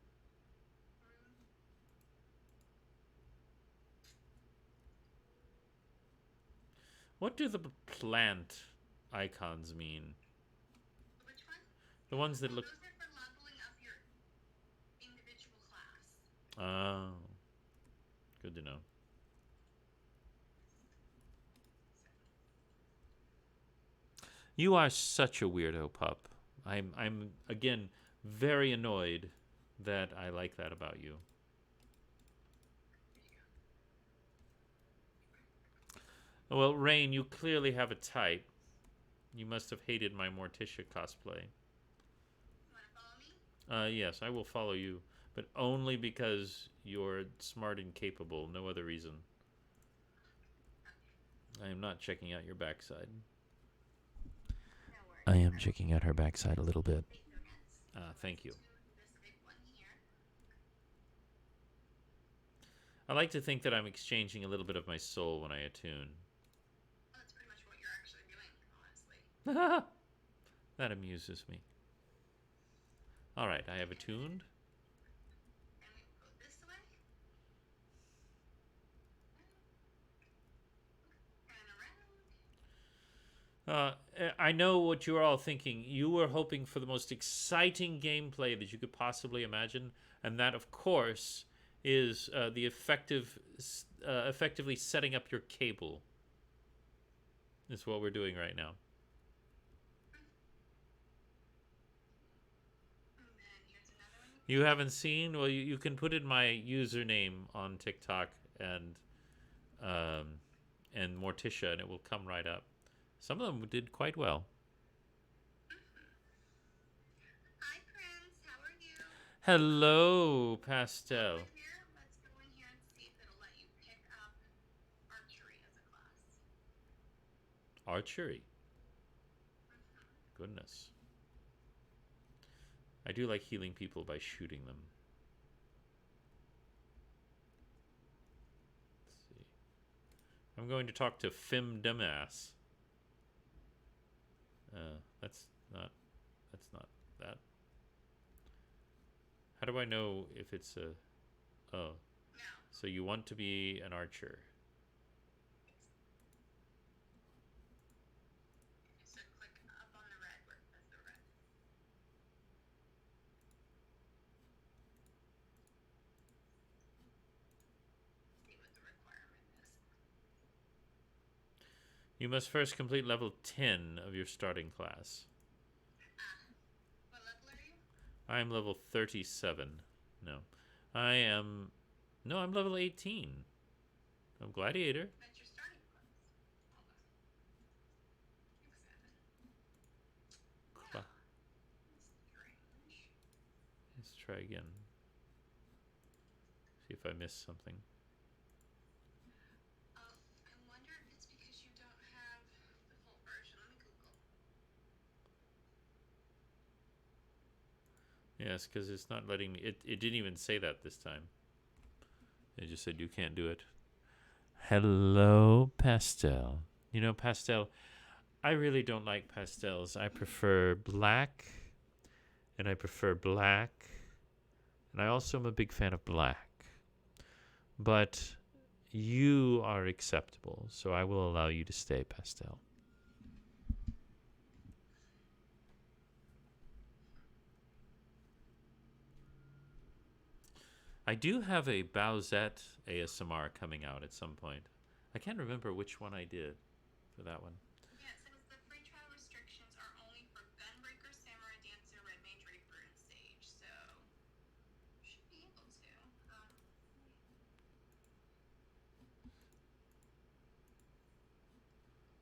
What do the plant icons mean? Which one? The ones that look... Those are for leveling up your individual class. Oh. Good to know. You are such a weirdo, pup. I'm again very annoyed that I like that about you. Well, Rain, you clearly have a type. You must have hated my Morticia cosplay. You want to follow me? Yes, I will follow you, but only because you're smart and capable. No other reason. I am not checking out your backside. No worries. I am checking out her backside a little bit. Thank you. This big one here. I like to think that I'm exchanging a little bit of my soul when I attune. That's pretty much what you're actually doing, honestly. That amuses me. All right, I have attuned. And we go this way. And around. I know what you're all thinking. You were hoping for the most exciting gameplay that you could possibly imagine, and that, of course, is the effectively setting up your cable. Is what we're doing right now. And then here's another one. You haven't seen? Well, you can put in my username on TikTok and Morticia, and it will come right up. Some of them did quite well. Hi, Prince. How are you? Hello, Pastel. Over here. Let's go in here and see if it'll let you pick up archery as a class. Archery. Goodness. I do like healing people by shooting them. Let's see. I'm going to talk to Fim Demass. That's not that. How do I know if it's a... Oh. No. So you want to be an archer. So click up on the red where it says the red. See what the requirement is. You must first complete level 10 of your starting class. What level are you? I'm level 37. No. I'm level 18. I'm Gladiator. That's your starting class. Hold on. 7. Cla- Strange. Let's try again. See if I missed something. I wonder if it's because you don't have the full version. Let me Google. Yes, because it's not letting me... It didn't even say that this time. It just said you can't do it. Hello, Pastel. You know, Pastel, I really don't like pastels. I prefer black, and I prefer black, and I also am a big fan of black. But you are acceptable, so I will allow you to stay, Pastel. I do have a Bowsette ASMR coming out at some point. I can't remember which one I did for that one. Yeah, it says the free trial restrictions are only for Gunbreaker, Samurai Dancer, Red Mage, Reaper, and Sage, so should be able to.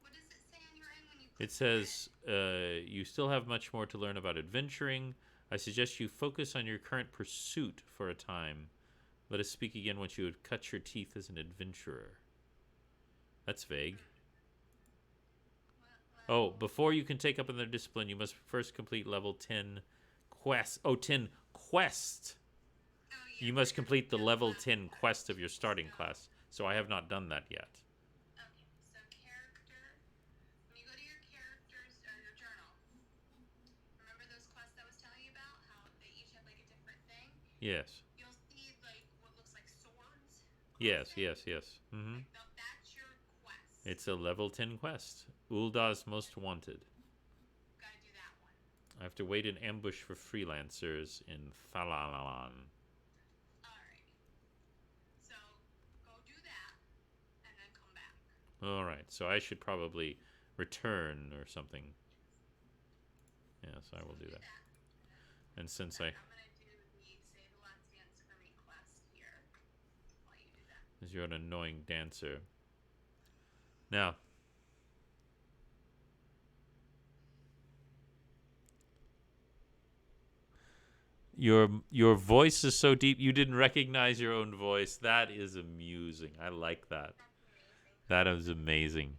What does it say on your end when you click It says you still have much more to learn about adventuring. I suggest you focus on your current pursuit for a time. Let us speak again once you have cut your teeth as an adventurer. That's vague. Oh, before you can take up another discipline, you must first complete level 10 quest. Oh, 10 quest. Oh, yeah, You must complete the level 10 quest of your starting class. So I have not done that yet. Okay, so character. When you go to your characters or your journal, remember those quests I was telling you about? How they each have like a different thing? Yes. You'll see like what looks like swords. Yes, crossing. yes, yes. Mm-hmm. Like, that's your quest. It's a level 10 quest. Ulda's Most Wanted. Gotta do that one. I have to wait in ambush for freelancers in Thalalan. Alrighty. So, go do that, and then come back. Alright, so I should probably return or something. Yes, I will do that. And since I'm gonna do the Say the Last Dance for Me quest here while you do that. Because you're an annoying dancer. Now, your voice is so deep you didn't recognize your own voice. That is amusing. I like that. That is amazing.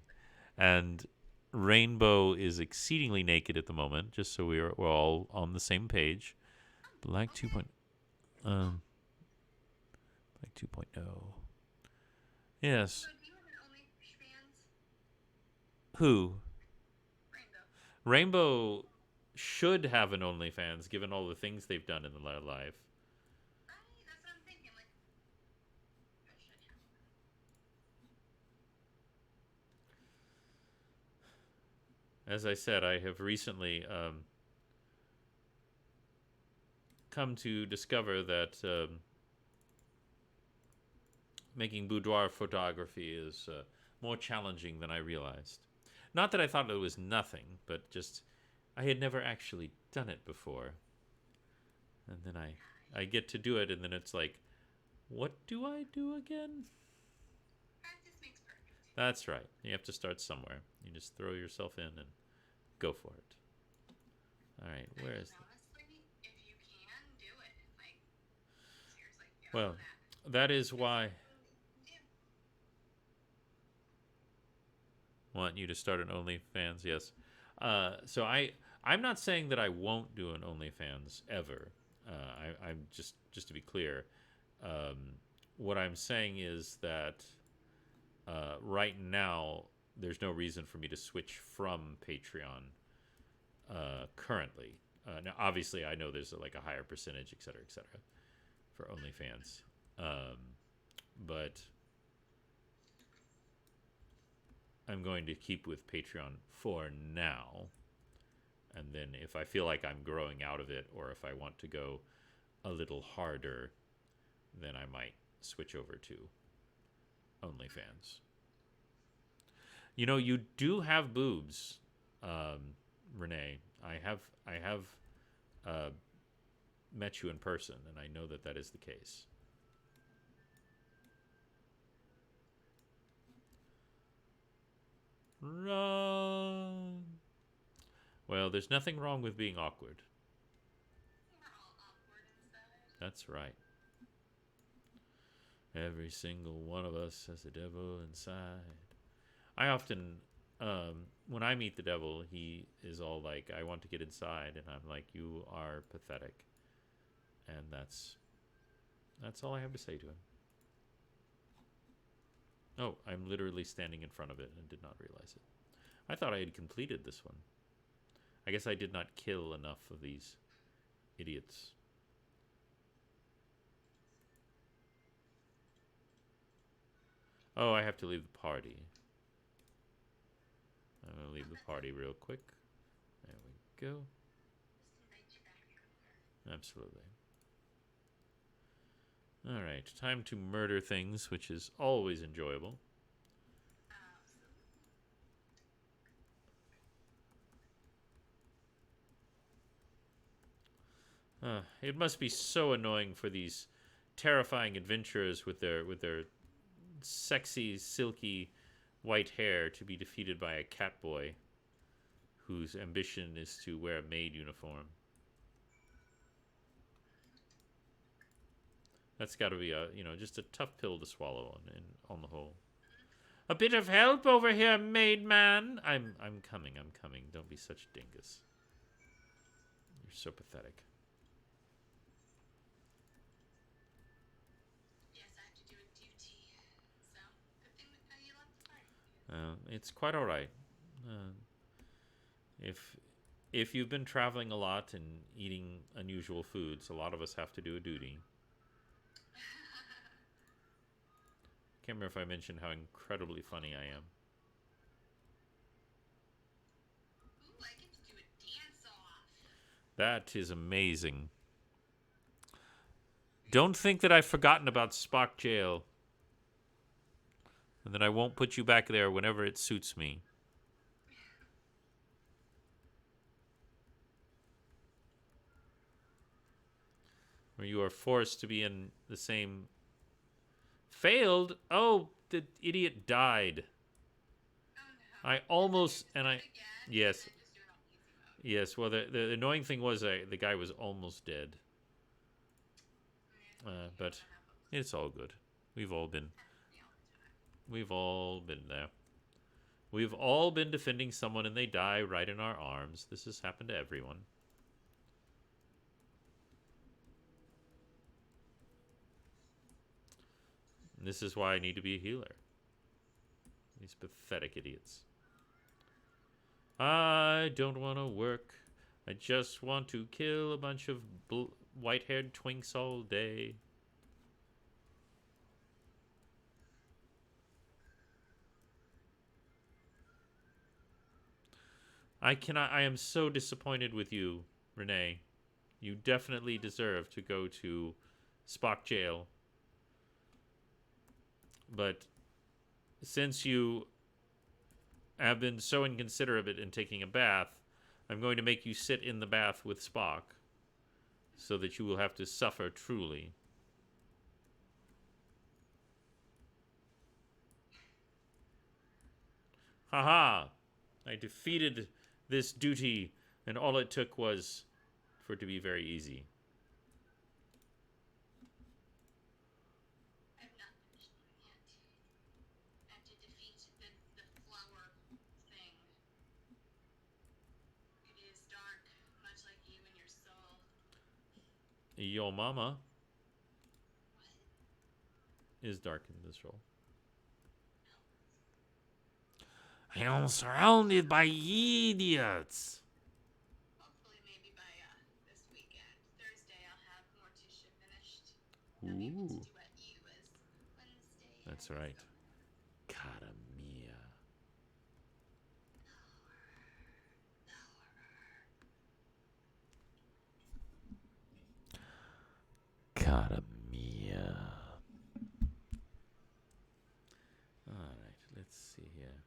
And Rainbow is exceedingly naked at the moment, just so we're all on the same page. Black 2. Black 2.0. Yes. So, do you have an OnlyFans? Who? Rainbow. Rainbow should have an OnlyFans, given all the things they've done in their life. Right? That's what I'm thinking. Like, I should have. As I said, I have recently come to discover that making boudoir photography is more challenging than I realized. Not that I thought it was nothing, but just I had never actually done it before. And then I get to do it, and then it's like, what do I do again? Practice makes perfect. That's right. You have to start somewhere. You just throw yourself in and go for it. All right, where is Honestly, if you can, do it. Like, seriously. Get Well, on that. that is why Yeah. I want you to start an OnlyFans. Yes. So I'm not saying that I won't do an OnlyFans ever. I'm just to be clear. What I'm saying is that right now there's no reason for me to switch from Patreon currently. Now, obviously, I know there's like a higher percentage, et cetera, for OnlyFans. But I'm going to keep with Patreon for now. And then if I feel like I'm growing out of it, or if I want to go a little harder, then I might switch over to OnlyFans. You know, you do have boobs, Renee. I have met you in person, and I know that is the case. Run. Well, there's nothing wrong with being awkward. We're all awkward inside. That's right. Every single one of us has a devil inside. I often, when I meet the devil, he is all like, I want to get inside. And I'm like, you are pathetic. And that's all I have to say to him. Oh, I'm literally standing in front of it and did not realize it. I thought I had completed this one. I guess I did not kill enough of these idiots. Oh, I have to leave the party. I'm going to leave the party real quick. There we go. Absolutely. All right, time to murder things, which is always enjoyable. It must be so annoying for these terrifying adventurers with their sexy, silky white hair to be defeated by a cat boy whose ambition is to wear a maid uniform. That's got to be just a tough pill to swallow on the whole. A bit of help over here, maid man. I'm coming. Don't be such a dingus. You're so pathetic. Yes, I have to do a duty. So, good thing that you left the party. It's quite all right. If you've been traveling a lot and eating unusual foods, a lot of us have to do a duty. Can't remember if I mentioned how incredibly funny I am. That is amazing. Don't think that I've forgotten about Spock Jail. And that I won't put you back there whenever it suits me. Or you are forced to be in the same... Failed? Oh, the idiot died. Oh no. I almost... And I... Again, Yes. and then just do it on easy mode. Yes, well, the annoying thing was the guy was almost dead. But it's all good. We've all been there. We've all been defending someone and they die right in our arms. This has happened to everyone. And this is why I need to be a healer. These pathetic idiots. I don't want to work. I just want to kill a bunch of white-haired twinks all day. I am so disappointed with you, Renee. You definitely deserve to go to Spock Jail. But since you have been so inconsiderate in taking a bath, I'm going to make you sit in the bath with Spock so that you will have to suffer truly. Haha! I defeated this duty, and all it took was for it to be very easy. I have not finished one yet. I have to defeat the flower thing. It is dark, much like you and your soul. Your mama What? is dark in this role. I am surrounded by idiots. Hopefully, maybe by this weekend, Thursday, I'll have Morticia finished. I'll be able to Ooh, duet you as Wednesday. that's right. Cara mia. Cara mia. Alright, let's see here.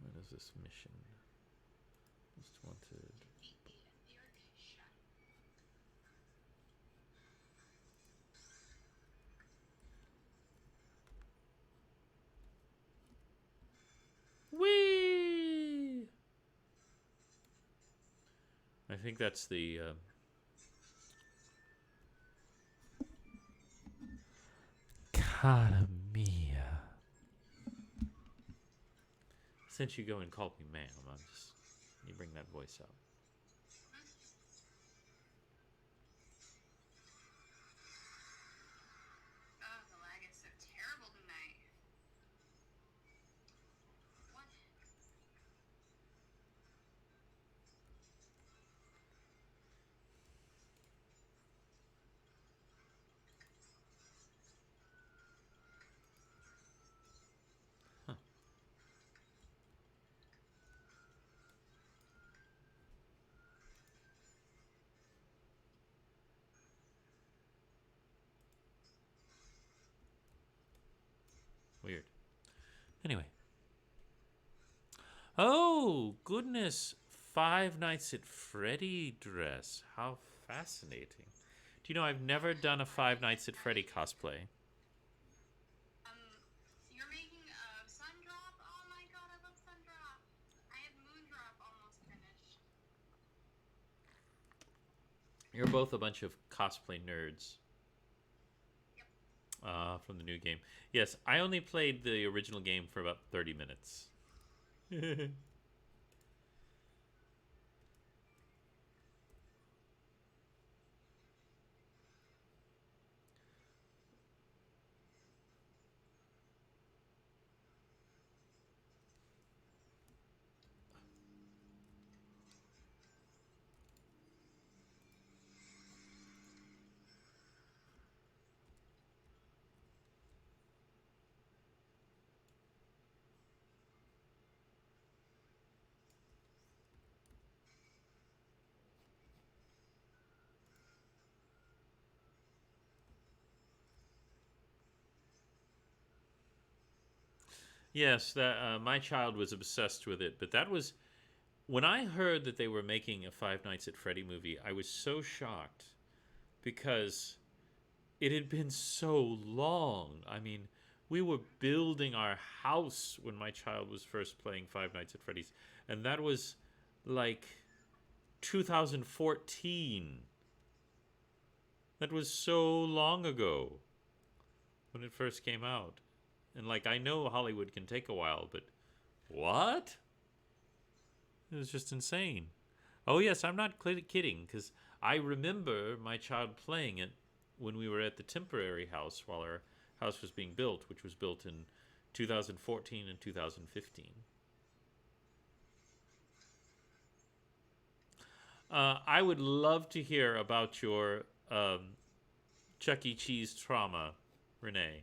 What is this mission? Most wanted. Defeat the etheric shadow. Whee! I think that's the Cara mia. since you go and call me ma'am, I'm just you bring that voice out. Oh, the lag is so terrible tonight. What? Huh. Weird. Anyway. Oh, goodness. Five Nights at Freddy dress. How fascinating. Do you know I've never done a Five Nights at Freddy cosplay? So you're making a sun drop? Oh my god, I love sun drop. I have moon drop almost finished. You're both a bunch of cosplay nerds. Yep. From the new game. Yes, I only played the original game for about 30 minutes. Yes, that my child was obsessed with it, but that was when I heard that they were making a Five Nights at Freddy movie. I was so shocked because it had been so long. I mean, we were building our house when my child was first playing Five Nights at Freddy's, and that was like 2014. That was so long ago when it first came out. And like, I know Hollywood can take a while, but what? It was just insane. Oh, yes, I'm not kidding, because I remember my child playing it when we were at the temporary house while our house was being built, which was built in 2014 and 2015. I would love to hear about your Chuck E. Cheese trauma, Renee.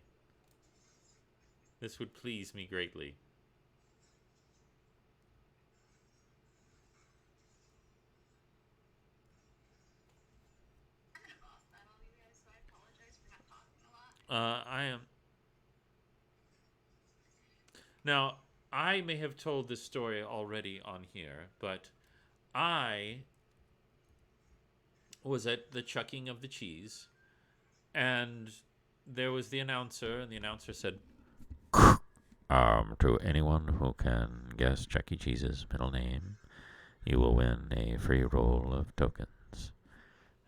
This would please me greatly. I'm in a boss battle, you guys, so I apologize for not talking a lot. I am. Now, I may have told this story already on here, but I was at the chucking of the cheese, and there was the announcer, and the announcer said, to anyone who can guess Chuck E. Cheese's middle name, you will win a free roll of tokens.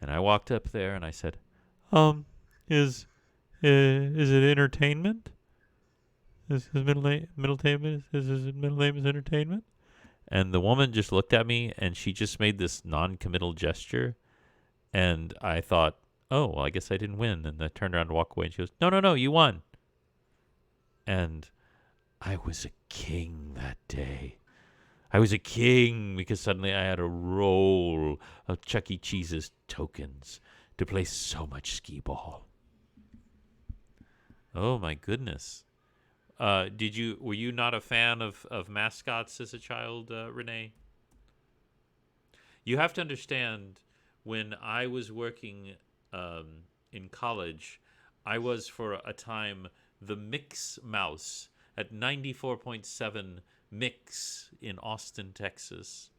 And I walked up there and I said, is it entertainment? Is his middle name is his middle name is entertainment? And the woman just looked at me and she just made this non-committal gesture, and I thought, oh, well, I guess I didn't win. And I turned around to walk away, and she goes, no, you won. And I was a king that day. I was a king because suddenly I had a roll of Chuck E. Cheese's tokens to play so much skee ball. Oh my goodness! Were you not a fan of mascots as a child, Renee? You have to understand, when I was working in college, I was for a time the Mix Mouse at 94.7 Mix in Austin, Texas.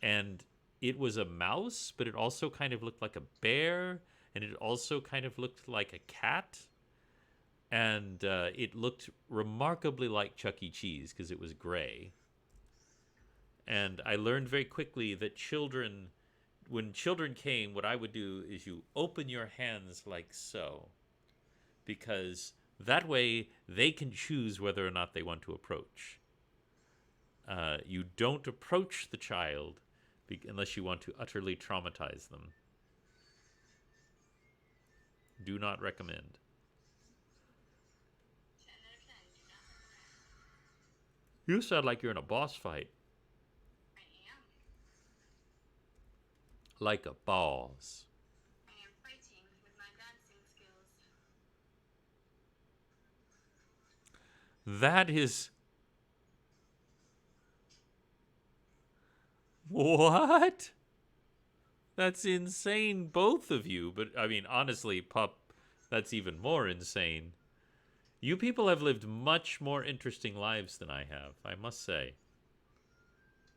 And it was a mouse, but it also kind of looked like a bear, and it also kind of looked like a cat. And it looked remarkably like Chuck E. Cheese because it was gray. And I learned very quickly that when children came, what I would do is you open your hands like so, because that way they can choose whether or not they want to approach. You don't approach the child unless you want to utterly traumatize them. Do not recommend. 10 out of 10, do not recommend. You sound like you're in a boss fight. I am. Like a boss. I am fighting with my dancing skills. That is... What? That's insane, both of you. But, I mean, honestly, Pup, that's even more insane. You people have lived much more interesting lives than I have, I must say.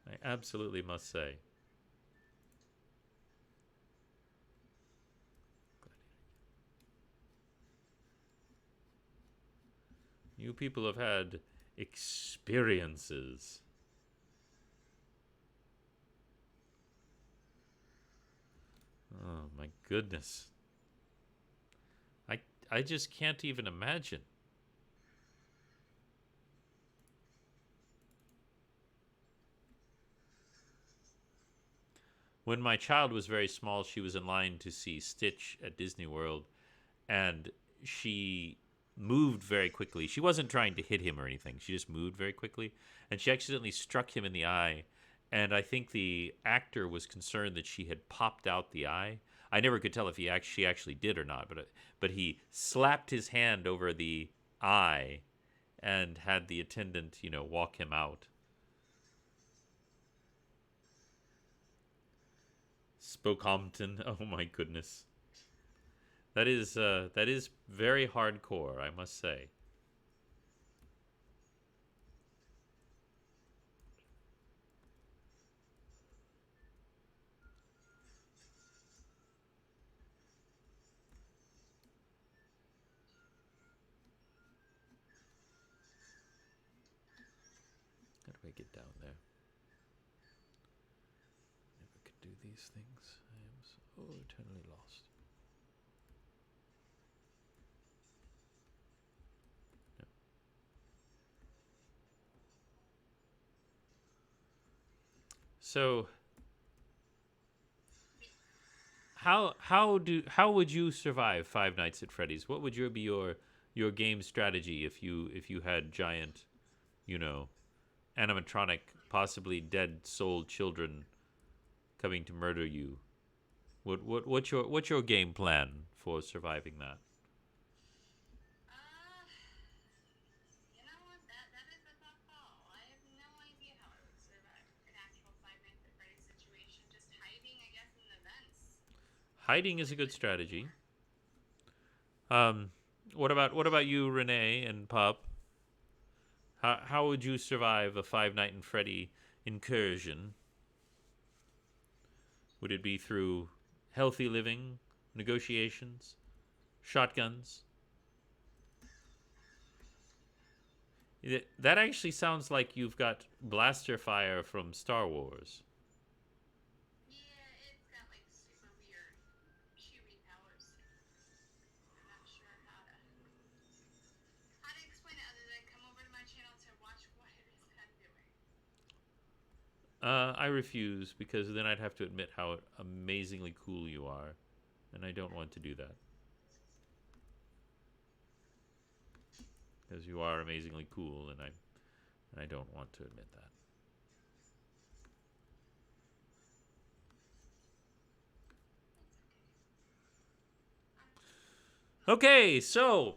I absolutely must say. You people have had experiences. Oh my goodness. I just can't even imagine. When my child was very small, she was in line to see Stitch at Disney World, and she moved very quickly. She wasn't trying to hit him or anything. She just moved very quickly, and she accidentally struck him in the eye. And I think the actor was concerned that she had popped out the eye. I never could tell if she actually did or not, but he slapped his hand over the eye and had the attendant, walk him out. Spokompton. Oh my goodness. That is very hardcore, I must say. I get down there? Never could do these things. I am so eternally lost. No. So how would you survive Five Nights at Freddy's? What would be your game strategy if you had giant, you know, animatronic, possibly dead soul children coming to murder you? What's your game plan for surviving that? You know what? That is a tough call. I have no idea how I would survive an actual Five Nights at Freddy's situation. Just hiding, I guess, in the vents. Hiding is a good strategy. What about you, Renee and Pup? How would you survive a Five Night and Freddy incursion? Would it be through healthy living, negotiations, shotguns? That actually sounds like you've got blaster fire from Star Wars. Yeah, it's got like super weird shooting powers. I'm not sure how to explain it other than come over to my channel to watch what it is that I'm doing. I refuse because then I'd have to admit how amazingly cool you are, and I don't want to do that. Because you are amazingly cool, and I don't want to admit that. Okay, so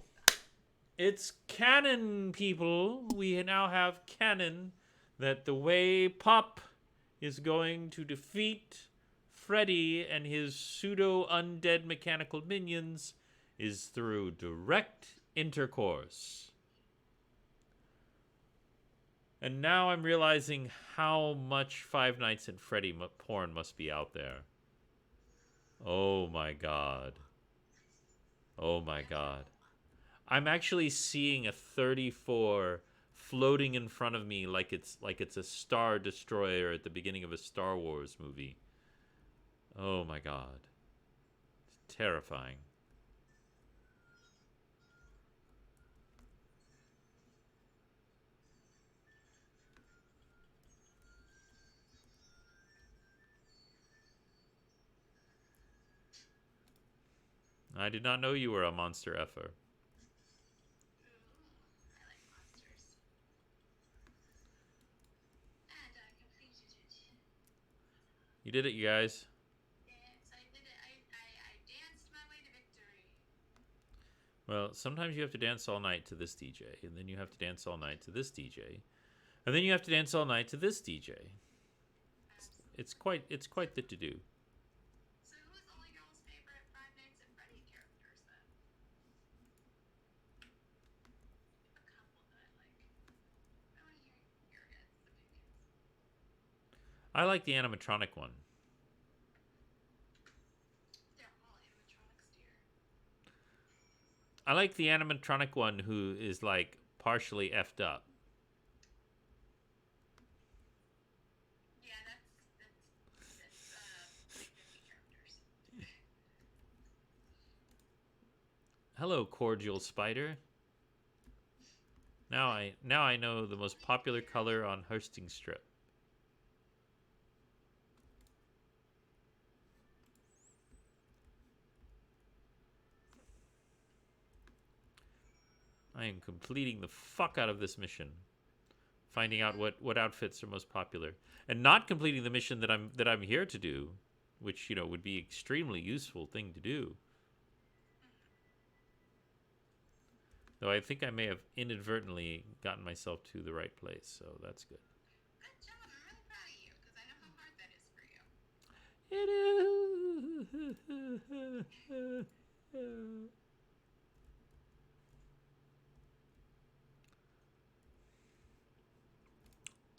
it's canon, people. We now have canon that the way Pop is going to defeat Freddy and his pseudo undead mechanical minions is through direct intercourse. And now I'm realizing how much Five Nights at Freddy porn must be out there. Oh my god. Oh my god. I'm actually seeing a 34 floating in front of me like it's a star destroyer at the beginning of a Star Wars movie. Oh my god. It's terrifying. I did not know you were a monster effer. I like monsters. And I completed it. You did it, you guys. Yes, I did it. I danced my way to victory. Well, sometimes you have to dance all night to this DJ, and then you have to dance all night to this DJ, and then you have to dance all night to this DJ. It's quite the to do. So who's all y'all's favorite Five Nights at Freddy characters then? A couple that I like. I want to hear your guys' opinions. I like the animatronic one. They're all animatronics, dear. I like the animatronic one who is like partially effed up. Yeah, that's like Disney characters. Hello, cordial spider. Now I know the most popular color on hosting strip. I am completing the fuck out of this mission, finding out what outfits are most popular, and not completing the mission that I'm here to do, which would be extremely useful thing to do. Though I think I may have inadvertently gotten myself to the right place, so that's good. Good job. I'm really proud of you because I know how hard that is for you. It is.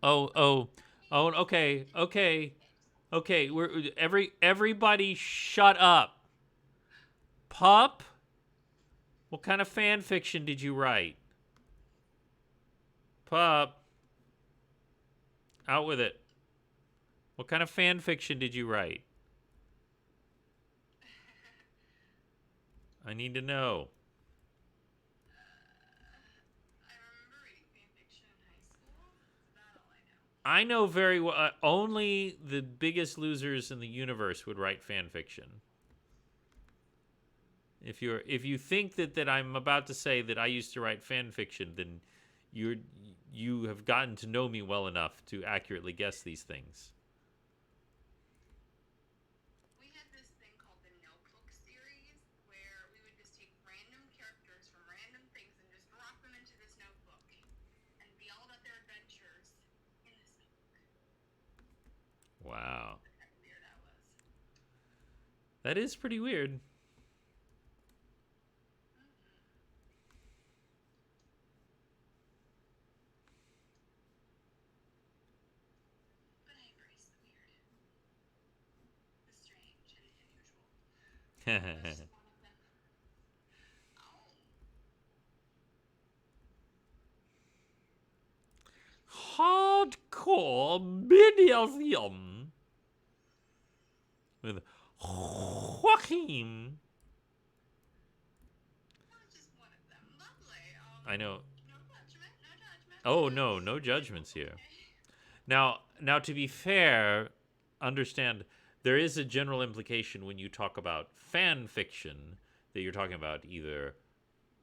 Oh, okay. Everybody shut up. Pup? What kind of fan fiction did you write? Pup? Out with it. What kind of fan fiction did you write? I need to know. I remember reading fan fiction in high school. That's about all I know. I know very well. Only the biggest losers in the universe would write fan fiction. If you think that I'm about to say that I used to write fan fiction, then you have gotten to know me well enough to accurately guess these things. We had this thing called the Notebook series where we would just take random characters from random things and just drop them into this notebook and be all about their adventures in this notebook. Wow. Look how weird that was. That is pretty weird. But I embrace the weird, the strange, and the unusual. That's just one of them. Oh. Hardcore BDSM with Joachim. That's just one of them. Lovely. I know. No judgment. No judgment. Oh no, no judgments here. Now, to be fair, understand there is a general implication when you talk about fan fiction that you're talking about either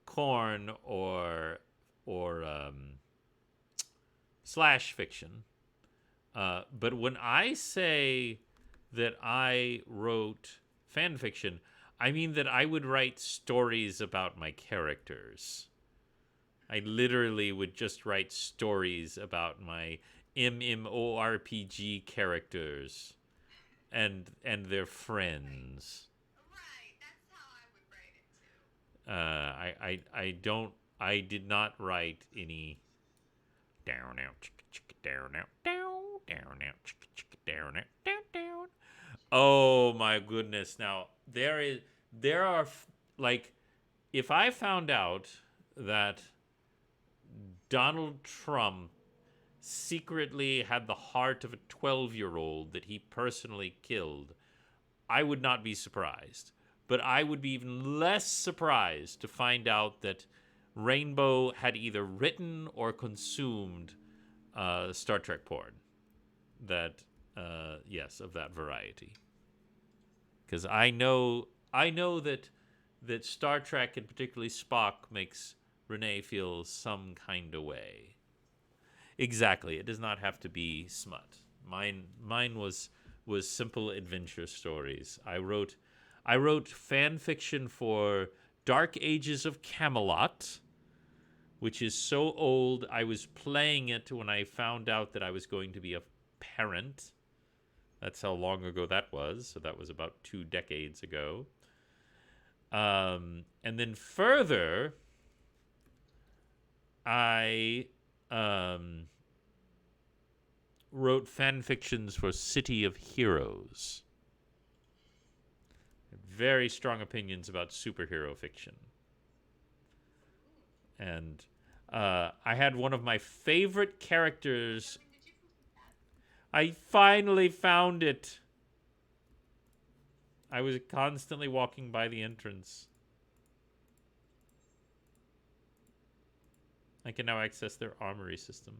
corn or slash fiction. But when I say that I wrote fan fiction, I mean that I would write stories about my characters. I literally would just write stories about my MMORPG characters and their friends. Right. That's how I would write it too. I did not write any down out down out down out down out down. Oh my goodness. Now there are like, if I found out that Donald Trump secretly had the heart of a 12-year-old that he personally killed, I would not be surprised. But I would be even less surprised to find out that Rainbow had either written or consumed Star Trek porn. That, yes, of that variety. Because I know that Star Trek, and particularly Spock, makes Renee feel some kind of way. Exactly. It does not have to be smut. Mine was simple adventure stories. I wrote fan fiction for Dark Ages of Camelot, which is so old I was playing it when I found out that I was going to be a parent. That's how long ago that was. So that was about 2 decades ago. And then further, I wrote fan fictions for City of Heroes. Very strong opinions about superhero fiction. And I had one of my favorite characters. Did you complete that? I finally found it. I was constantly walking by the entrance. I can now access their armory system.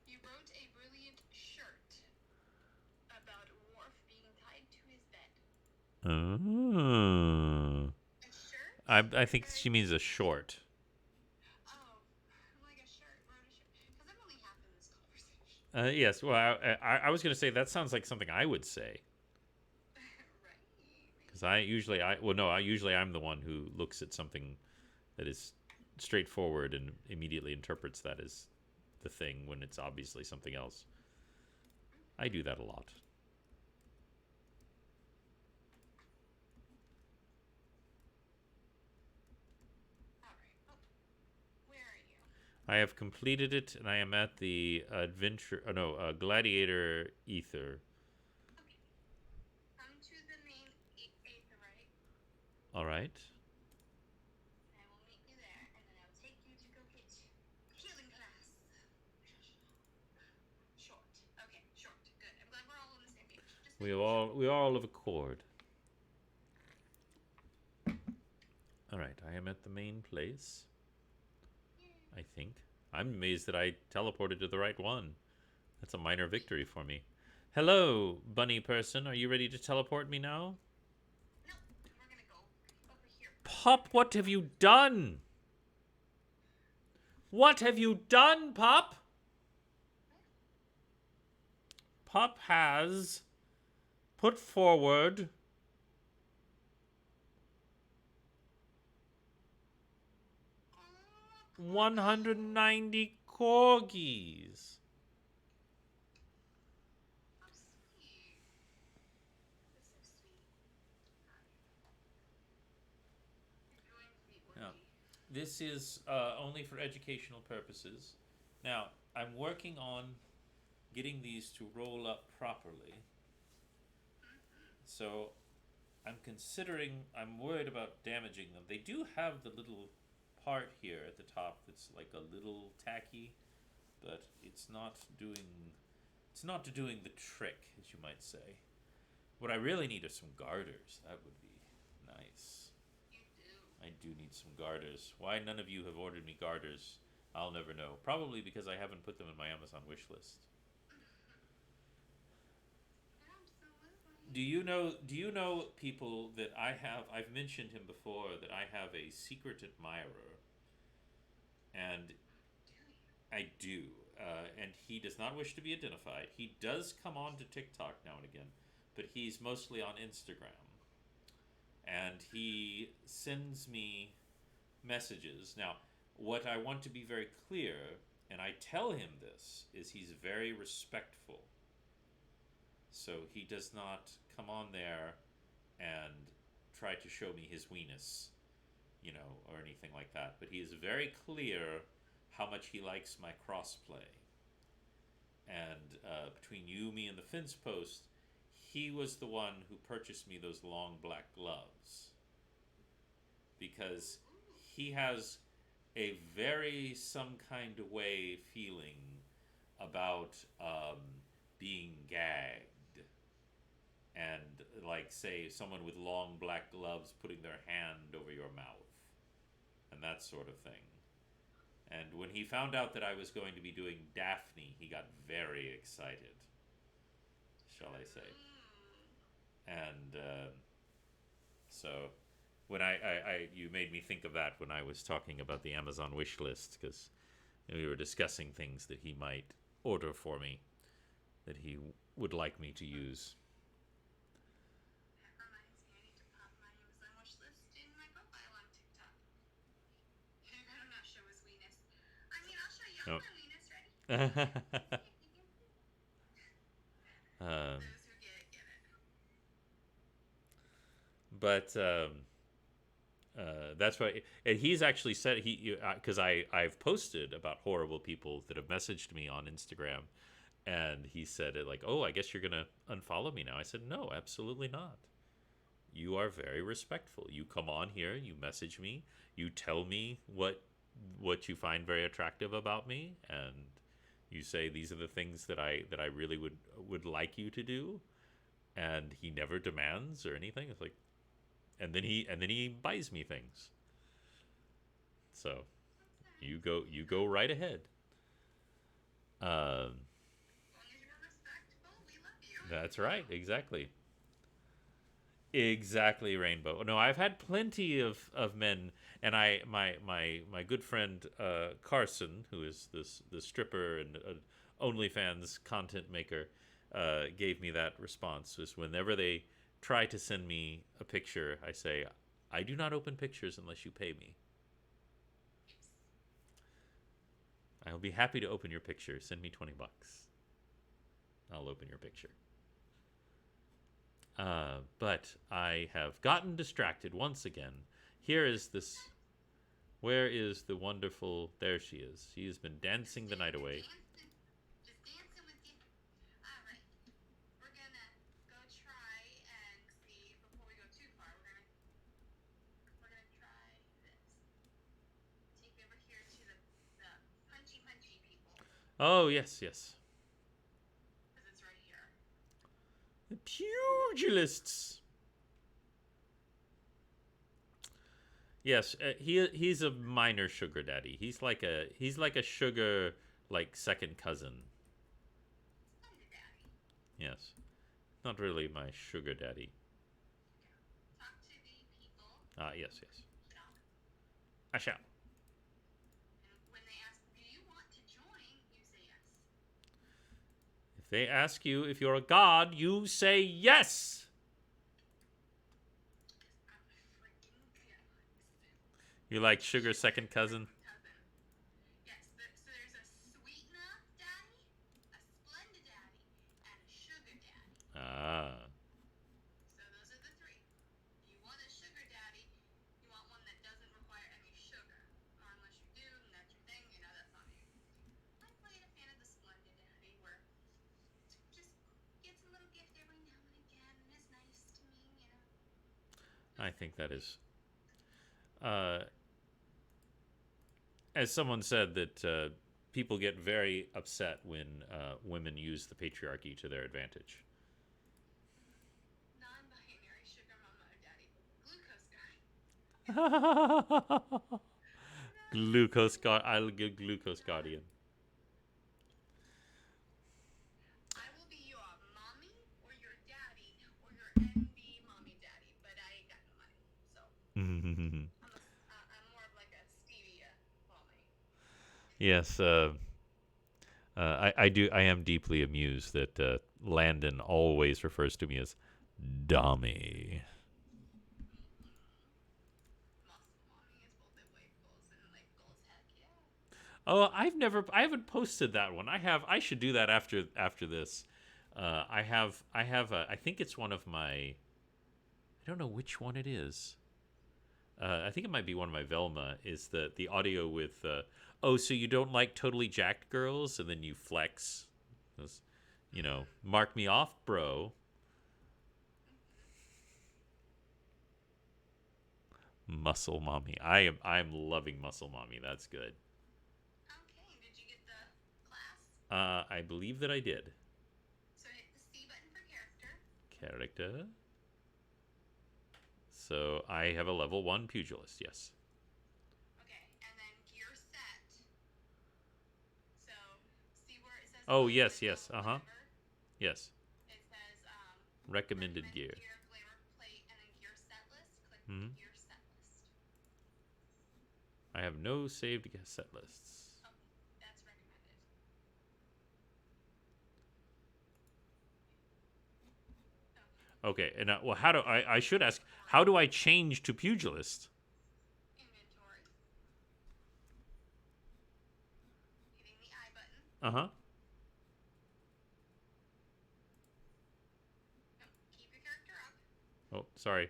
You wrote a brilliant shirt about Worf being tied to his bed. Oh. A shirt? I think she means a short. Oh, like a shirt. Wrote a shirt. Because I'm only half in this conversation. Yes. Well, I was going to say that sounds like something I would say. Right. Because usually I'm the one who looks at something that is straightforward and immediately interprets that as the thing when it's obviously something else. I do that a lot. All right. Oh, where are you? I have completed it, and I am at the gladiator ether. Okay. Come to the main aether, right? All right. And I will meet you there, and then I will take you to go get healing class. Short. Okay, short. Good. I'm glad we're all on the same page. Just We are all of accord. All right, I am at the main place. I think. I'm amazed that I teleported to the right one. That's a minor victory for me. Hello, bunny person. Are you ready to teleport me now? No, we're gonna go over here. Pop, what have you done? What have you done, Pop? Pop has put forward 190 corgis. How sweet. That's so sweet. You're going to be Yeah. orgy. This is only for educational purposes. Now, I'm working on getting these to roll up properly. So I'm worried about damaging them. They do have the little part here at the top that's like a little tacky, but it's not doing the trick, as you might say. What I really need are some garters. That would be nice. You do. I do need some garters. Why none of you have ordered me garters, I'll never know. Probably because I haven't put them in my Amazon wish list. Absolutely. Do you know people that I've mentioned him before, that I have a secret admirer. And Do you? I do. And he does not wish to be identified. He does come on to TikTok now and again, but he's mostly on Instagram. And he sends me messages. Now, what I want to be very clear, and I tell him this, is he's very respectful. So he does not come on there and try to show me his weenus, or anything like that. But he is very clear how much he likes my crossplay. And between you, me, and the fence post, he was the one who purchased me those long black gloves. Because he has a very some kind of way feeling about being gagged. And, like, say, someone with long black gloves putting their hand over your mouth. And that sort of thing. And when he found out that I was going to be doing Daphne, he got very excited, shall I say. And so when you made me think of that when I was talking about the Amazon wish list, because we were discussing things that he might order for me, that he would like me to use. That reminds me, I need to pop my Amazon wish list in my profile on TikTok. He better not show his weenus. I mean, I'll show you my weenus. Ready? Those who get it, get it. But that's why, and he's actually said because I've posted about horrible people that have messaged me on Instagram, and he said it like, "Oh, I guess you're gonna unfollow me now." I said, "No, absolutely not. You are very respectful. You come on here, you message me, you tell me what you find very attractive about me, and you say these are the things that I really would like you to do." And he never demands or anything. It's like, and then he buys me things. So you go right ahead. As long as you're respectful, we love you. That's right, exactly. Exactly, Rainbow. No, I've had plenty of men, and my good friend Carson, who is the stripper and OnlyFans content maker, gave me that response. Was whenever they try to send me a picture, I say, "I do not open pictures unless you pay me. I'll be happy to open your picture. Send me $20. I'll open your picture." But I have gotten distracted once again. Here is this. Where is the wonderful... There she is. She has been dancing the night away. Just dancing with you. All right. We're gonna go try and see before we go too far. We're gonna try this. Take me over here to the punchy people. Oh, yes, yes. Because it's right here. The pugilists. Yes, he's a minor sugar daddy. He's like a sugar like second cousin. Thunder Daddy. Yes, not really my sugar daddy. Talk to the people. Yes, yes. Shop. I shall. And when they ask, do you want to join? You say yes. If they ask you if you're a god, you say yes. I'm a freaking god. You like sugar second cousin? Yes, so there's a sweetener daddy, a splendid daddy, and a sugar daddy. Ah. So those are the three. You want a sugar daddy, you want one that doesn't require any sugar. Or unless you do, and that's your thing, that's on you. I played a fan of the splendid daddy where just gets a little gift every now and again and is nice to me. I think that is... as someone said, that people get very upset when women use the patriarchy to their advantage. Non-binary sugar mama or daddy. Glucose guy. I'll give glucose guardian. I will be your mommy or your daddy or your NB mommy daddy, but I ain't got no money, so I'm more of like a stevia mommy. Yes, I am deeply amused that Landon always refers to me as Dummy. Muscle mommy is both at weight goals and like goals, heck yeah. Oh, I haven't posted that one. I should do that after this. I think it's one of my, I don't know which one it is. I think it might be one of my Velma, is the audio with, oh, so you don't like totally jacked girls? And then you flex. Mark me off, bro. Muscle Mommy. I'm loving Muscle Mommy. That's good. Okay, did you get the class? I believe that I did. So hit the C button for character. Character. So I have a level 1 pugilist, yes. Okay, and then gear set. So see where it says Oh, yes, yes, whatever? Yes. It says Recommended gear. Glamour plate, and then gear set list. Click Mhm. gear set list. I have no saved set lists. Oh, that's recommended. Okay, and well, how do I should ask, how do I change to pugilist? Inventory. Hitting the I button. Uh-huh. No, keep your character up. Oh, sorry.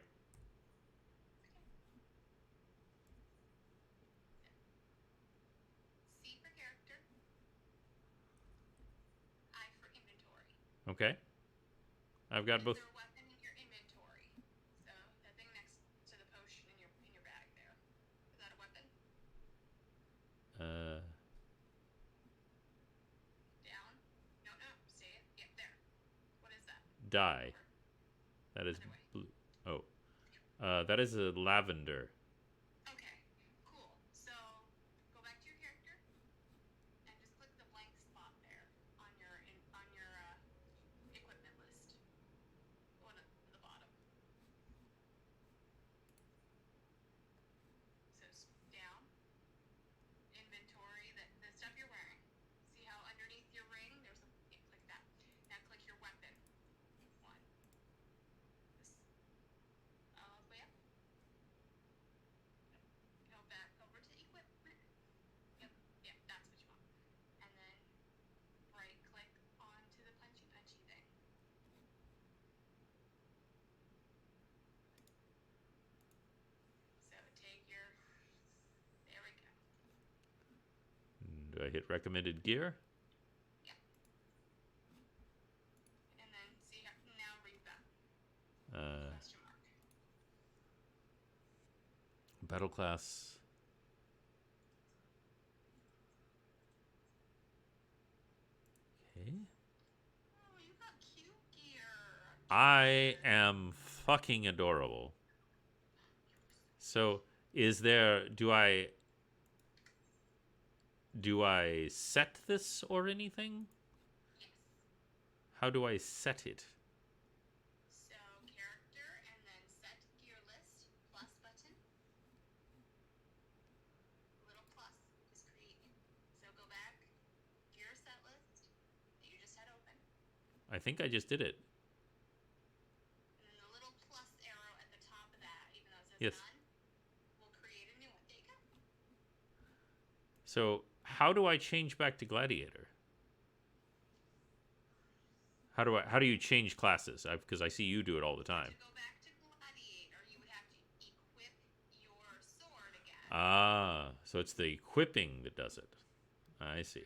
C for character. I for inventory. Okay. I've got both. Is there a weapon in your inventory? So that thing next to the potion in your bag there. Is that a weapon? Down? No, say it. Yep, there. What is that? Die. That is Other way. blue. Oh. That is a lavender. Okay, cool. So go back to your character and just click the blank spot there on your equipment list. One at the bottom. So down, inventory, the stuff you're wearing. See how underneath your ring there's click that. Now click your weapon. One. This all the way up. Do I hit recommended gear? Yeah. And then see how, now read that question mark. Battle class. Okay. Oh, you got cute gear. I am fucking adorable. So, is there, do I set this or anything? Yes. How do I set it? So character and then set gear list plus button. Little plus is create new. So go back, gear set list that you just had open. I think I just did it. And then the little plus arrow at the top of that, even though it says Yes. none, will create a new one. There you go. So, how do I change back to Gladiator? How do you change classes? Because I see you do it all the time. To go back to Gladiator, you would have to equip your sword again. Ah, so it's the equipping that does it. I see.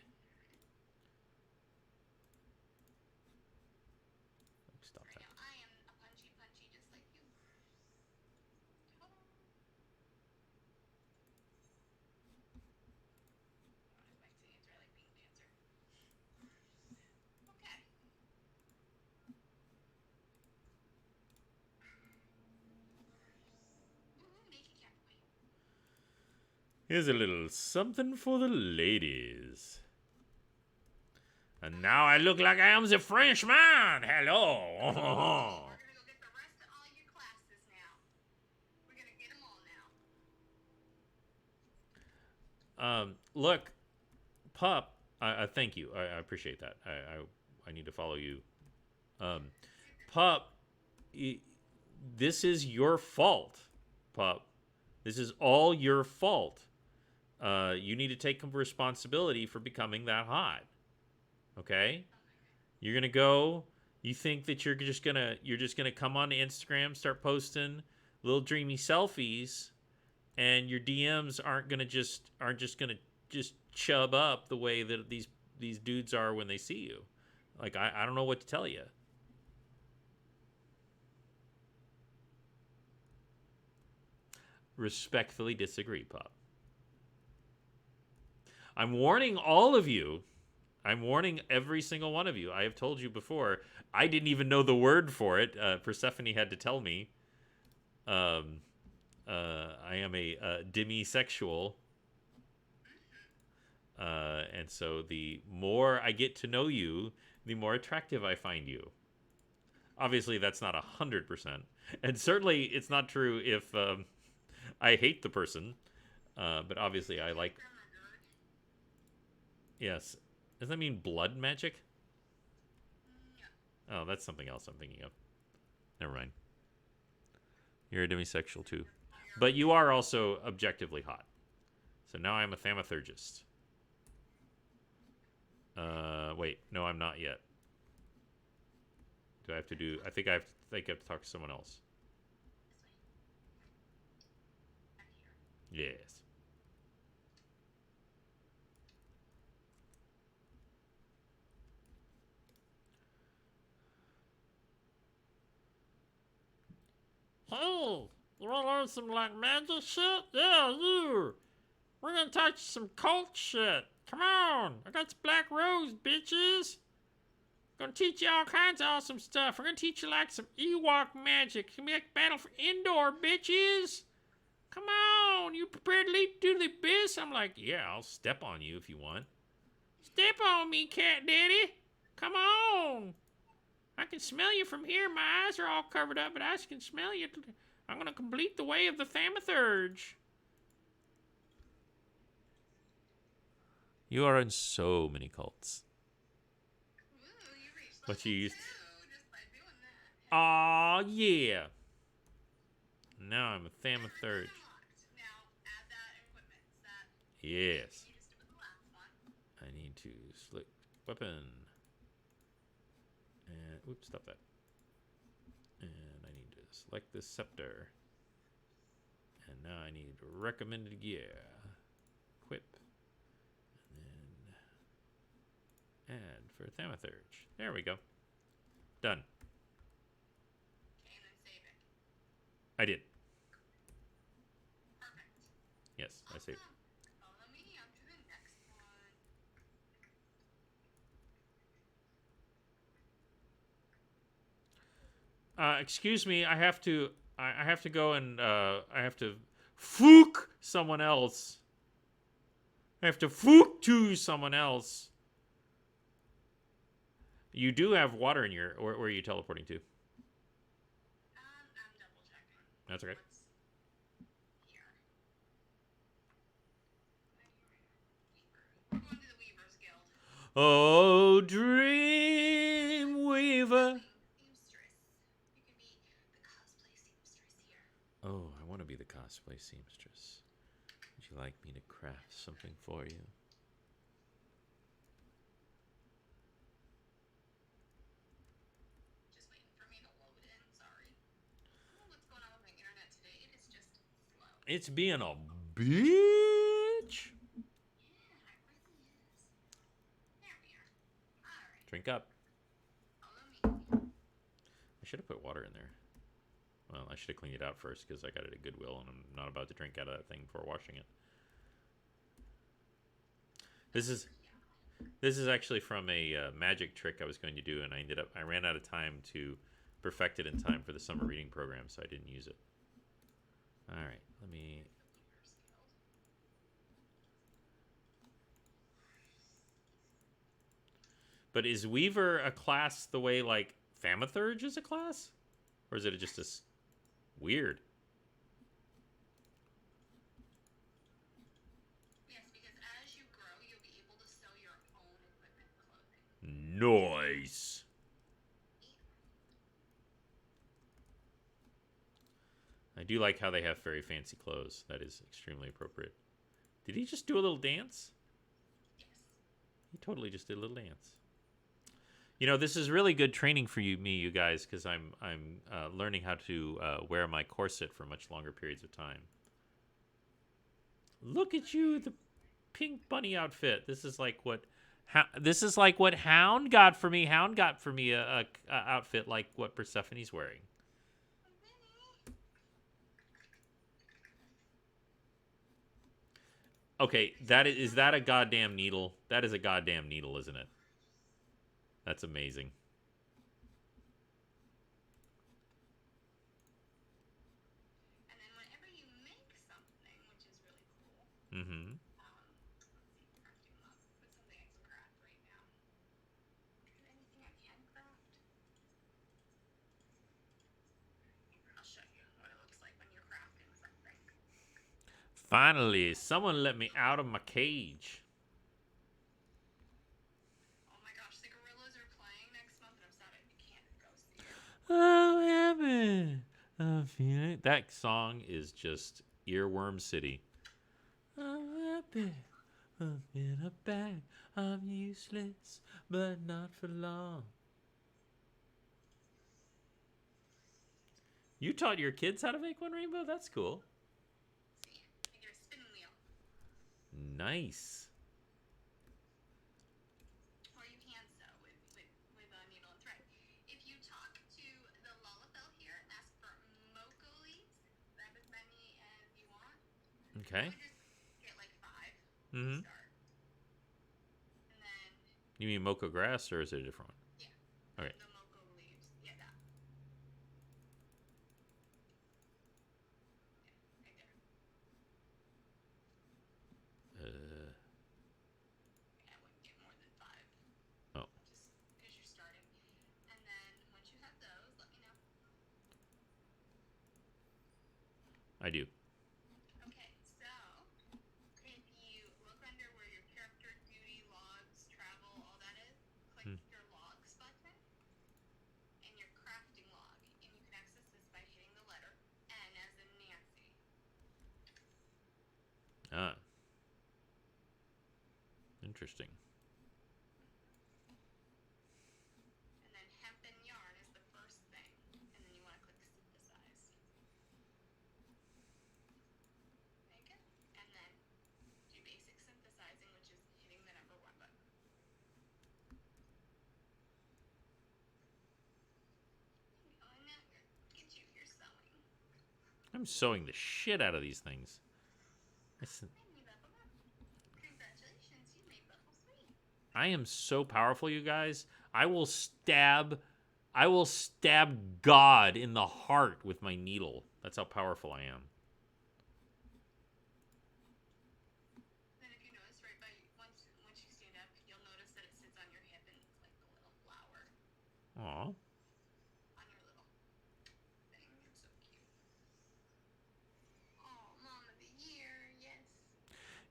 Stop Right that. now, I am a punchy just like you. Ta-da. My scenes are like being dancer. Okay. Ooh, naked cat boy. Here's a little something for the ladies. And now I look like I am the Frenchman. Hello. We're gonna go get the rest of all your classes now. We're gonna get them all now. Look, Pup. I thank you. I appreciate that. I need to follow you. Pup, this is your fault, Pup. This is all your fault. You need to take responsibility for becoming that hot. Okay? You're gonna go. You think that you're just gonna come on Instagram, start posting little dreamy selfies, and your DMs aren't just gonna chub up the way that these dudes are when they see you. Like I don't know what to tell you. Respectfully disagree, Pop. I'm warning all of you. I'm warning every single one of you. I have told you before. I didn't even know the word for it. Persephone had to tell me. I am a demisexual. And so the more I get to know you, the more attractive I find you. Obviously, that's not 100%. And certainly, it's not true if I hate the person. But obviously, I like... Yes. Does that mean blood magic? No. Oh, that's something else I'm thinking of. Never mind. You're a demisexual too. But you are also objectively hot. So now I'm a thaumaturgist. Wait. No, I'm not yet. Do I have to do... I think I have to talk to someone else. Yes. Hey, you wanna learn some like magic shit? Yeah, you. We're gonna touch some cult shit. Come on, I got some black rose, bitches. Gonna teach you all kinds of awesome stuff. We're gonna teach you like some Ewok magic. It's gonna be like Battle for Endor, bitches. Come on, you prepared to leap to the abyss? I'm like, yeah, I'll step on you if you want. Step on me, cat daddy. Come on. I can smell you from here. My eyes are all covered up, but I can smell you. I'm gonna complete the way of the thaumaturge. You are in so many cults. Ooh, you reached But level you used... 2 just by doing that. Aw, yeah. Now I'm a thaumaturge. Now add that equipment set. Yes. You just did with the last one. I need to select weapon. And, oops, stop that. And I need to select this scepter. And now I need recommended gear. Equip. And then for thaumaturge. There we go. Done. Okay, and then save it. I did. Perfect. Yes, I saved. Follow me on to the next one. Excuse me, I have to go and I have to fook someone else. I have to fook to someone else. You do have water in your... Where are you teleporting to? I'm double checking. That's okay. What's here? We're going to the Weavers Guild. Oh, Dream Weaver. Seamstress. You can be the cosplay seamstress here. Oh, I want to be the cosplay seamstress. Would you like me to craft something for you? Just waiting for me to load in. Sorry. I don't know what's going on with my internet today. It is just slow. It's being a bitch. Yeah, it really is. There we are. Alright. Drink up. Follow me. I should have put water in there. Well, I should have cleaned it out first because I got it at Goodwill and I'm not about to drink out of that thing before washing it. This is actually from a magic trick I was going to do, and I ran out of time to perfect it in time for the summer reading program, so I didn't use it. All right, let me... But is Weaver a class the way, like, Thaumaturge is a class? Or is it just this weird? Yes, because as you grow, you'll be able to sew your own equipment clothing. Nice. I do like how they have very fancy clothes. That is extremely appropriate. Did he just do a little dance? Yes. He totally just did a little dance. You know, this is really good training for you guys, because I'm learning how to wear my corset for much longer periods of time. Look at you, the pink bunny outfit. This is like what Hound got for me. Hound got for me a outfit like what Persephone's wearing. Okay, is that a goddamn needle? That is a goddamn needle, isn't it? That's amazing. And then whenever you make something, which is really cool. Mm-hmm. Let's see, crafting log. What's something I can craft right now? Is there anything I can craft? I'll show you what it looks like when you're crafting something. Finally, someone let me out of my cage. Oh my gosh, the Gorillas are playing next month, and I'm sad I can't go see it. Oh, happy. I'm feeling... That song is just earworm city. I'm happy. I'm in a bag. I'm useless, but not for long. You taught your kids how to make one, Rainbow? That's cool. See, I get a spinning wheel. Nice. Or you hand sew with a needle and thread. If you talk to the Lalafell here and ask for mocha leaves, grab as many as you want. Okay. You just get like 5 Mm-hmm. to start. And then, You mean mocha grass, or is it a different one? yeah. Okay. The mocha leaves. Yeah, that. Yeah, right there. I wouldn't get more than 5. Oh. Just because you're starting. And then once you have those, let me know. I do. Okay, so if you look under where your character, duty, logs, travel, all that is, click your logs button and your crafting log. And you can access this by hitting the letter N as in Nancy. Ah. Interesting. And then hempen yarn is the first thing. And then you want to click synthesize. Make it. And then do basic synthesizing, which is hitting the number 1 button. I'm sewing the shit out of these things. Congratulations, you made Buffalo sweet. I am so powerful, you guys. I will stab God in the heart with my needle. That's how powerful I am. Then if you notice right by once you stand up, you'll notice that it sits on your hip and it's like a little flower Aw. on your little thing. It's so cute. Oh, Mom of the Year, yes.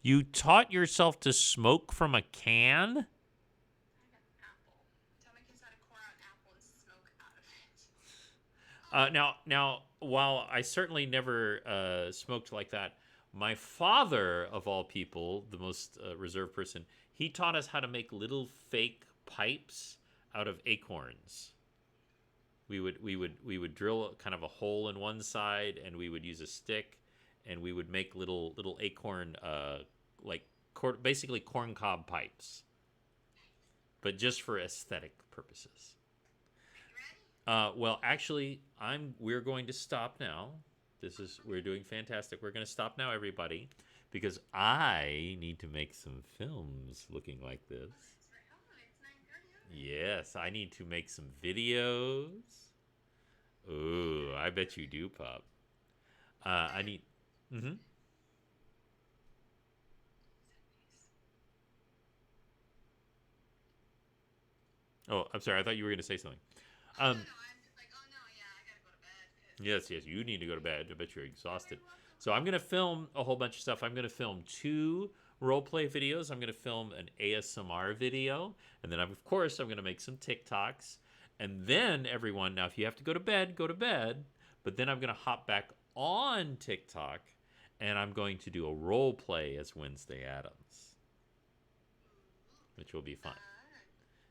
You taught yourself to smoke from a can? I got an apple. Tell my kids how to core out an apple and smoke out of it. Now, while I certainly never smoked like that, my father, of all people, the most reserved person, he taught us how to make little fake pipes out of acorns. We would drill kind of a hole in one side, and we would use a stick, and we would make little acorn, basically corn cob pipes, but just for aesthetic purposes. Well, actually, we're going to stop now. We're doing fantastic. We're going to stop now, everybody, because I need to make some films looking like this. Yes, I need to make some videos. Ooh, I bet you do, Pop. I need. Mm-hmm. Oh, I'm sorry. I thought you were going to say something. No, I'm just like, oh no, yeah, I gotta go to bed. Yes, you need to go to bed. I bet you're exhausted. So I'm going to film a whole bunch of stuff. I'm going to film 2 roleplay videos. I'm going to film an ASMR video. And then, of course, I'm going to make some TikToks. And then, everyone, now if you have to go to bed, go to bed. But then I'm going to hop back on TikTok. And I'm going to do a roleplay as Wednesday Addams, which will be fun.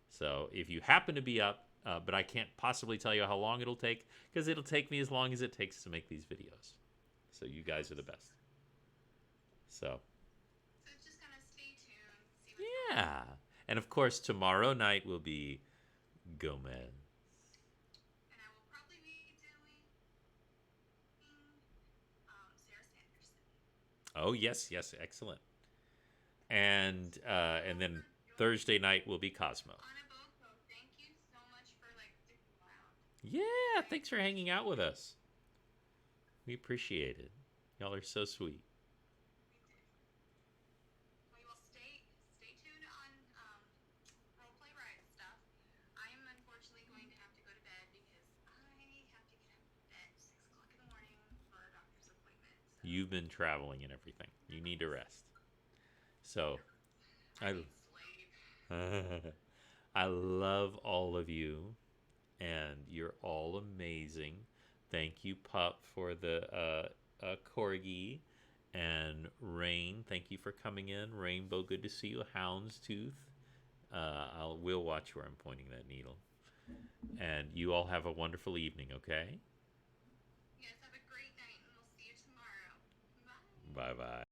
So if you happen to be up, but I can't possibly tell you how long it'll take, because it'll take me as long as it takes to make these videos. So you guys are the best. So just kind of stay tuned. See what's yeah. And of course, tomorrow night will be Gomez. And I will probably be doing Sarah Sanderson. Oh, yes, excellent. And then Thursday night will be Cosmo. Thank you so much for sticking around. Yeah, thanks for hanging out with us. We appreciate it. Y'all are so sweet. We will stay tuned on roleplay riot stuff. I am unfortunately going to have to go to bed because I have to get up at 6 o'clock in the morning for a doctor's appointment. So. You've been traveling and everything. You need to rest. So I need sleep. I love all of you, and you're all amazing. Thank you, Pup, for the corgi, and Rain. Thank you for coming in, Rainbow. Good to see you, Houndstooth. We'll watch where I'm pointing that needle, and you all have a wonderful evening. Okay. Yes, have a great night, and we'll see you tomorrow. Bye. Bye.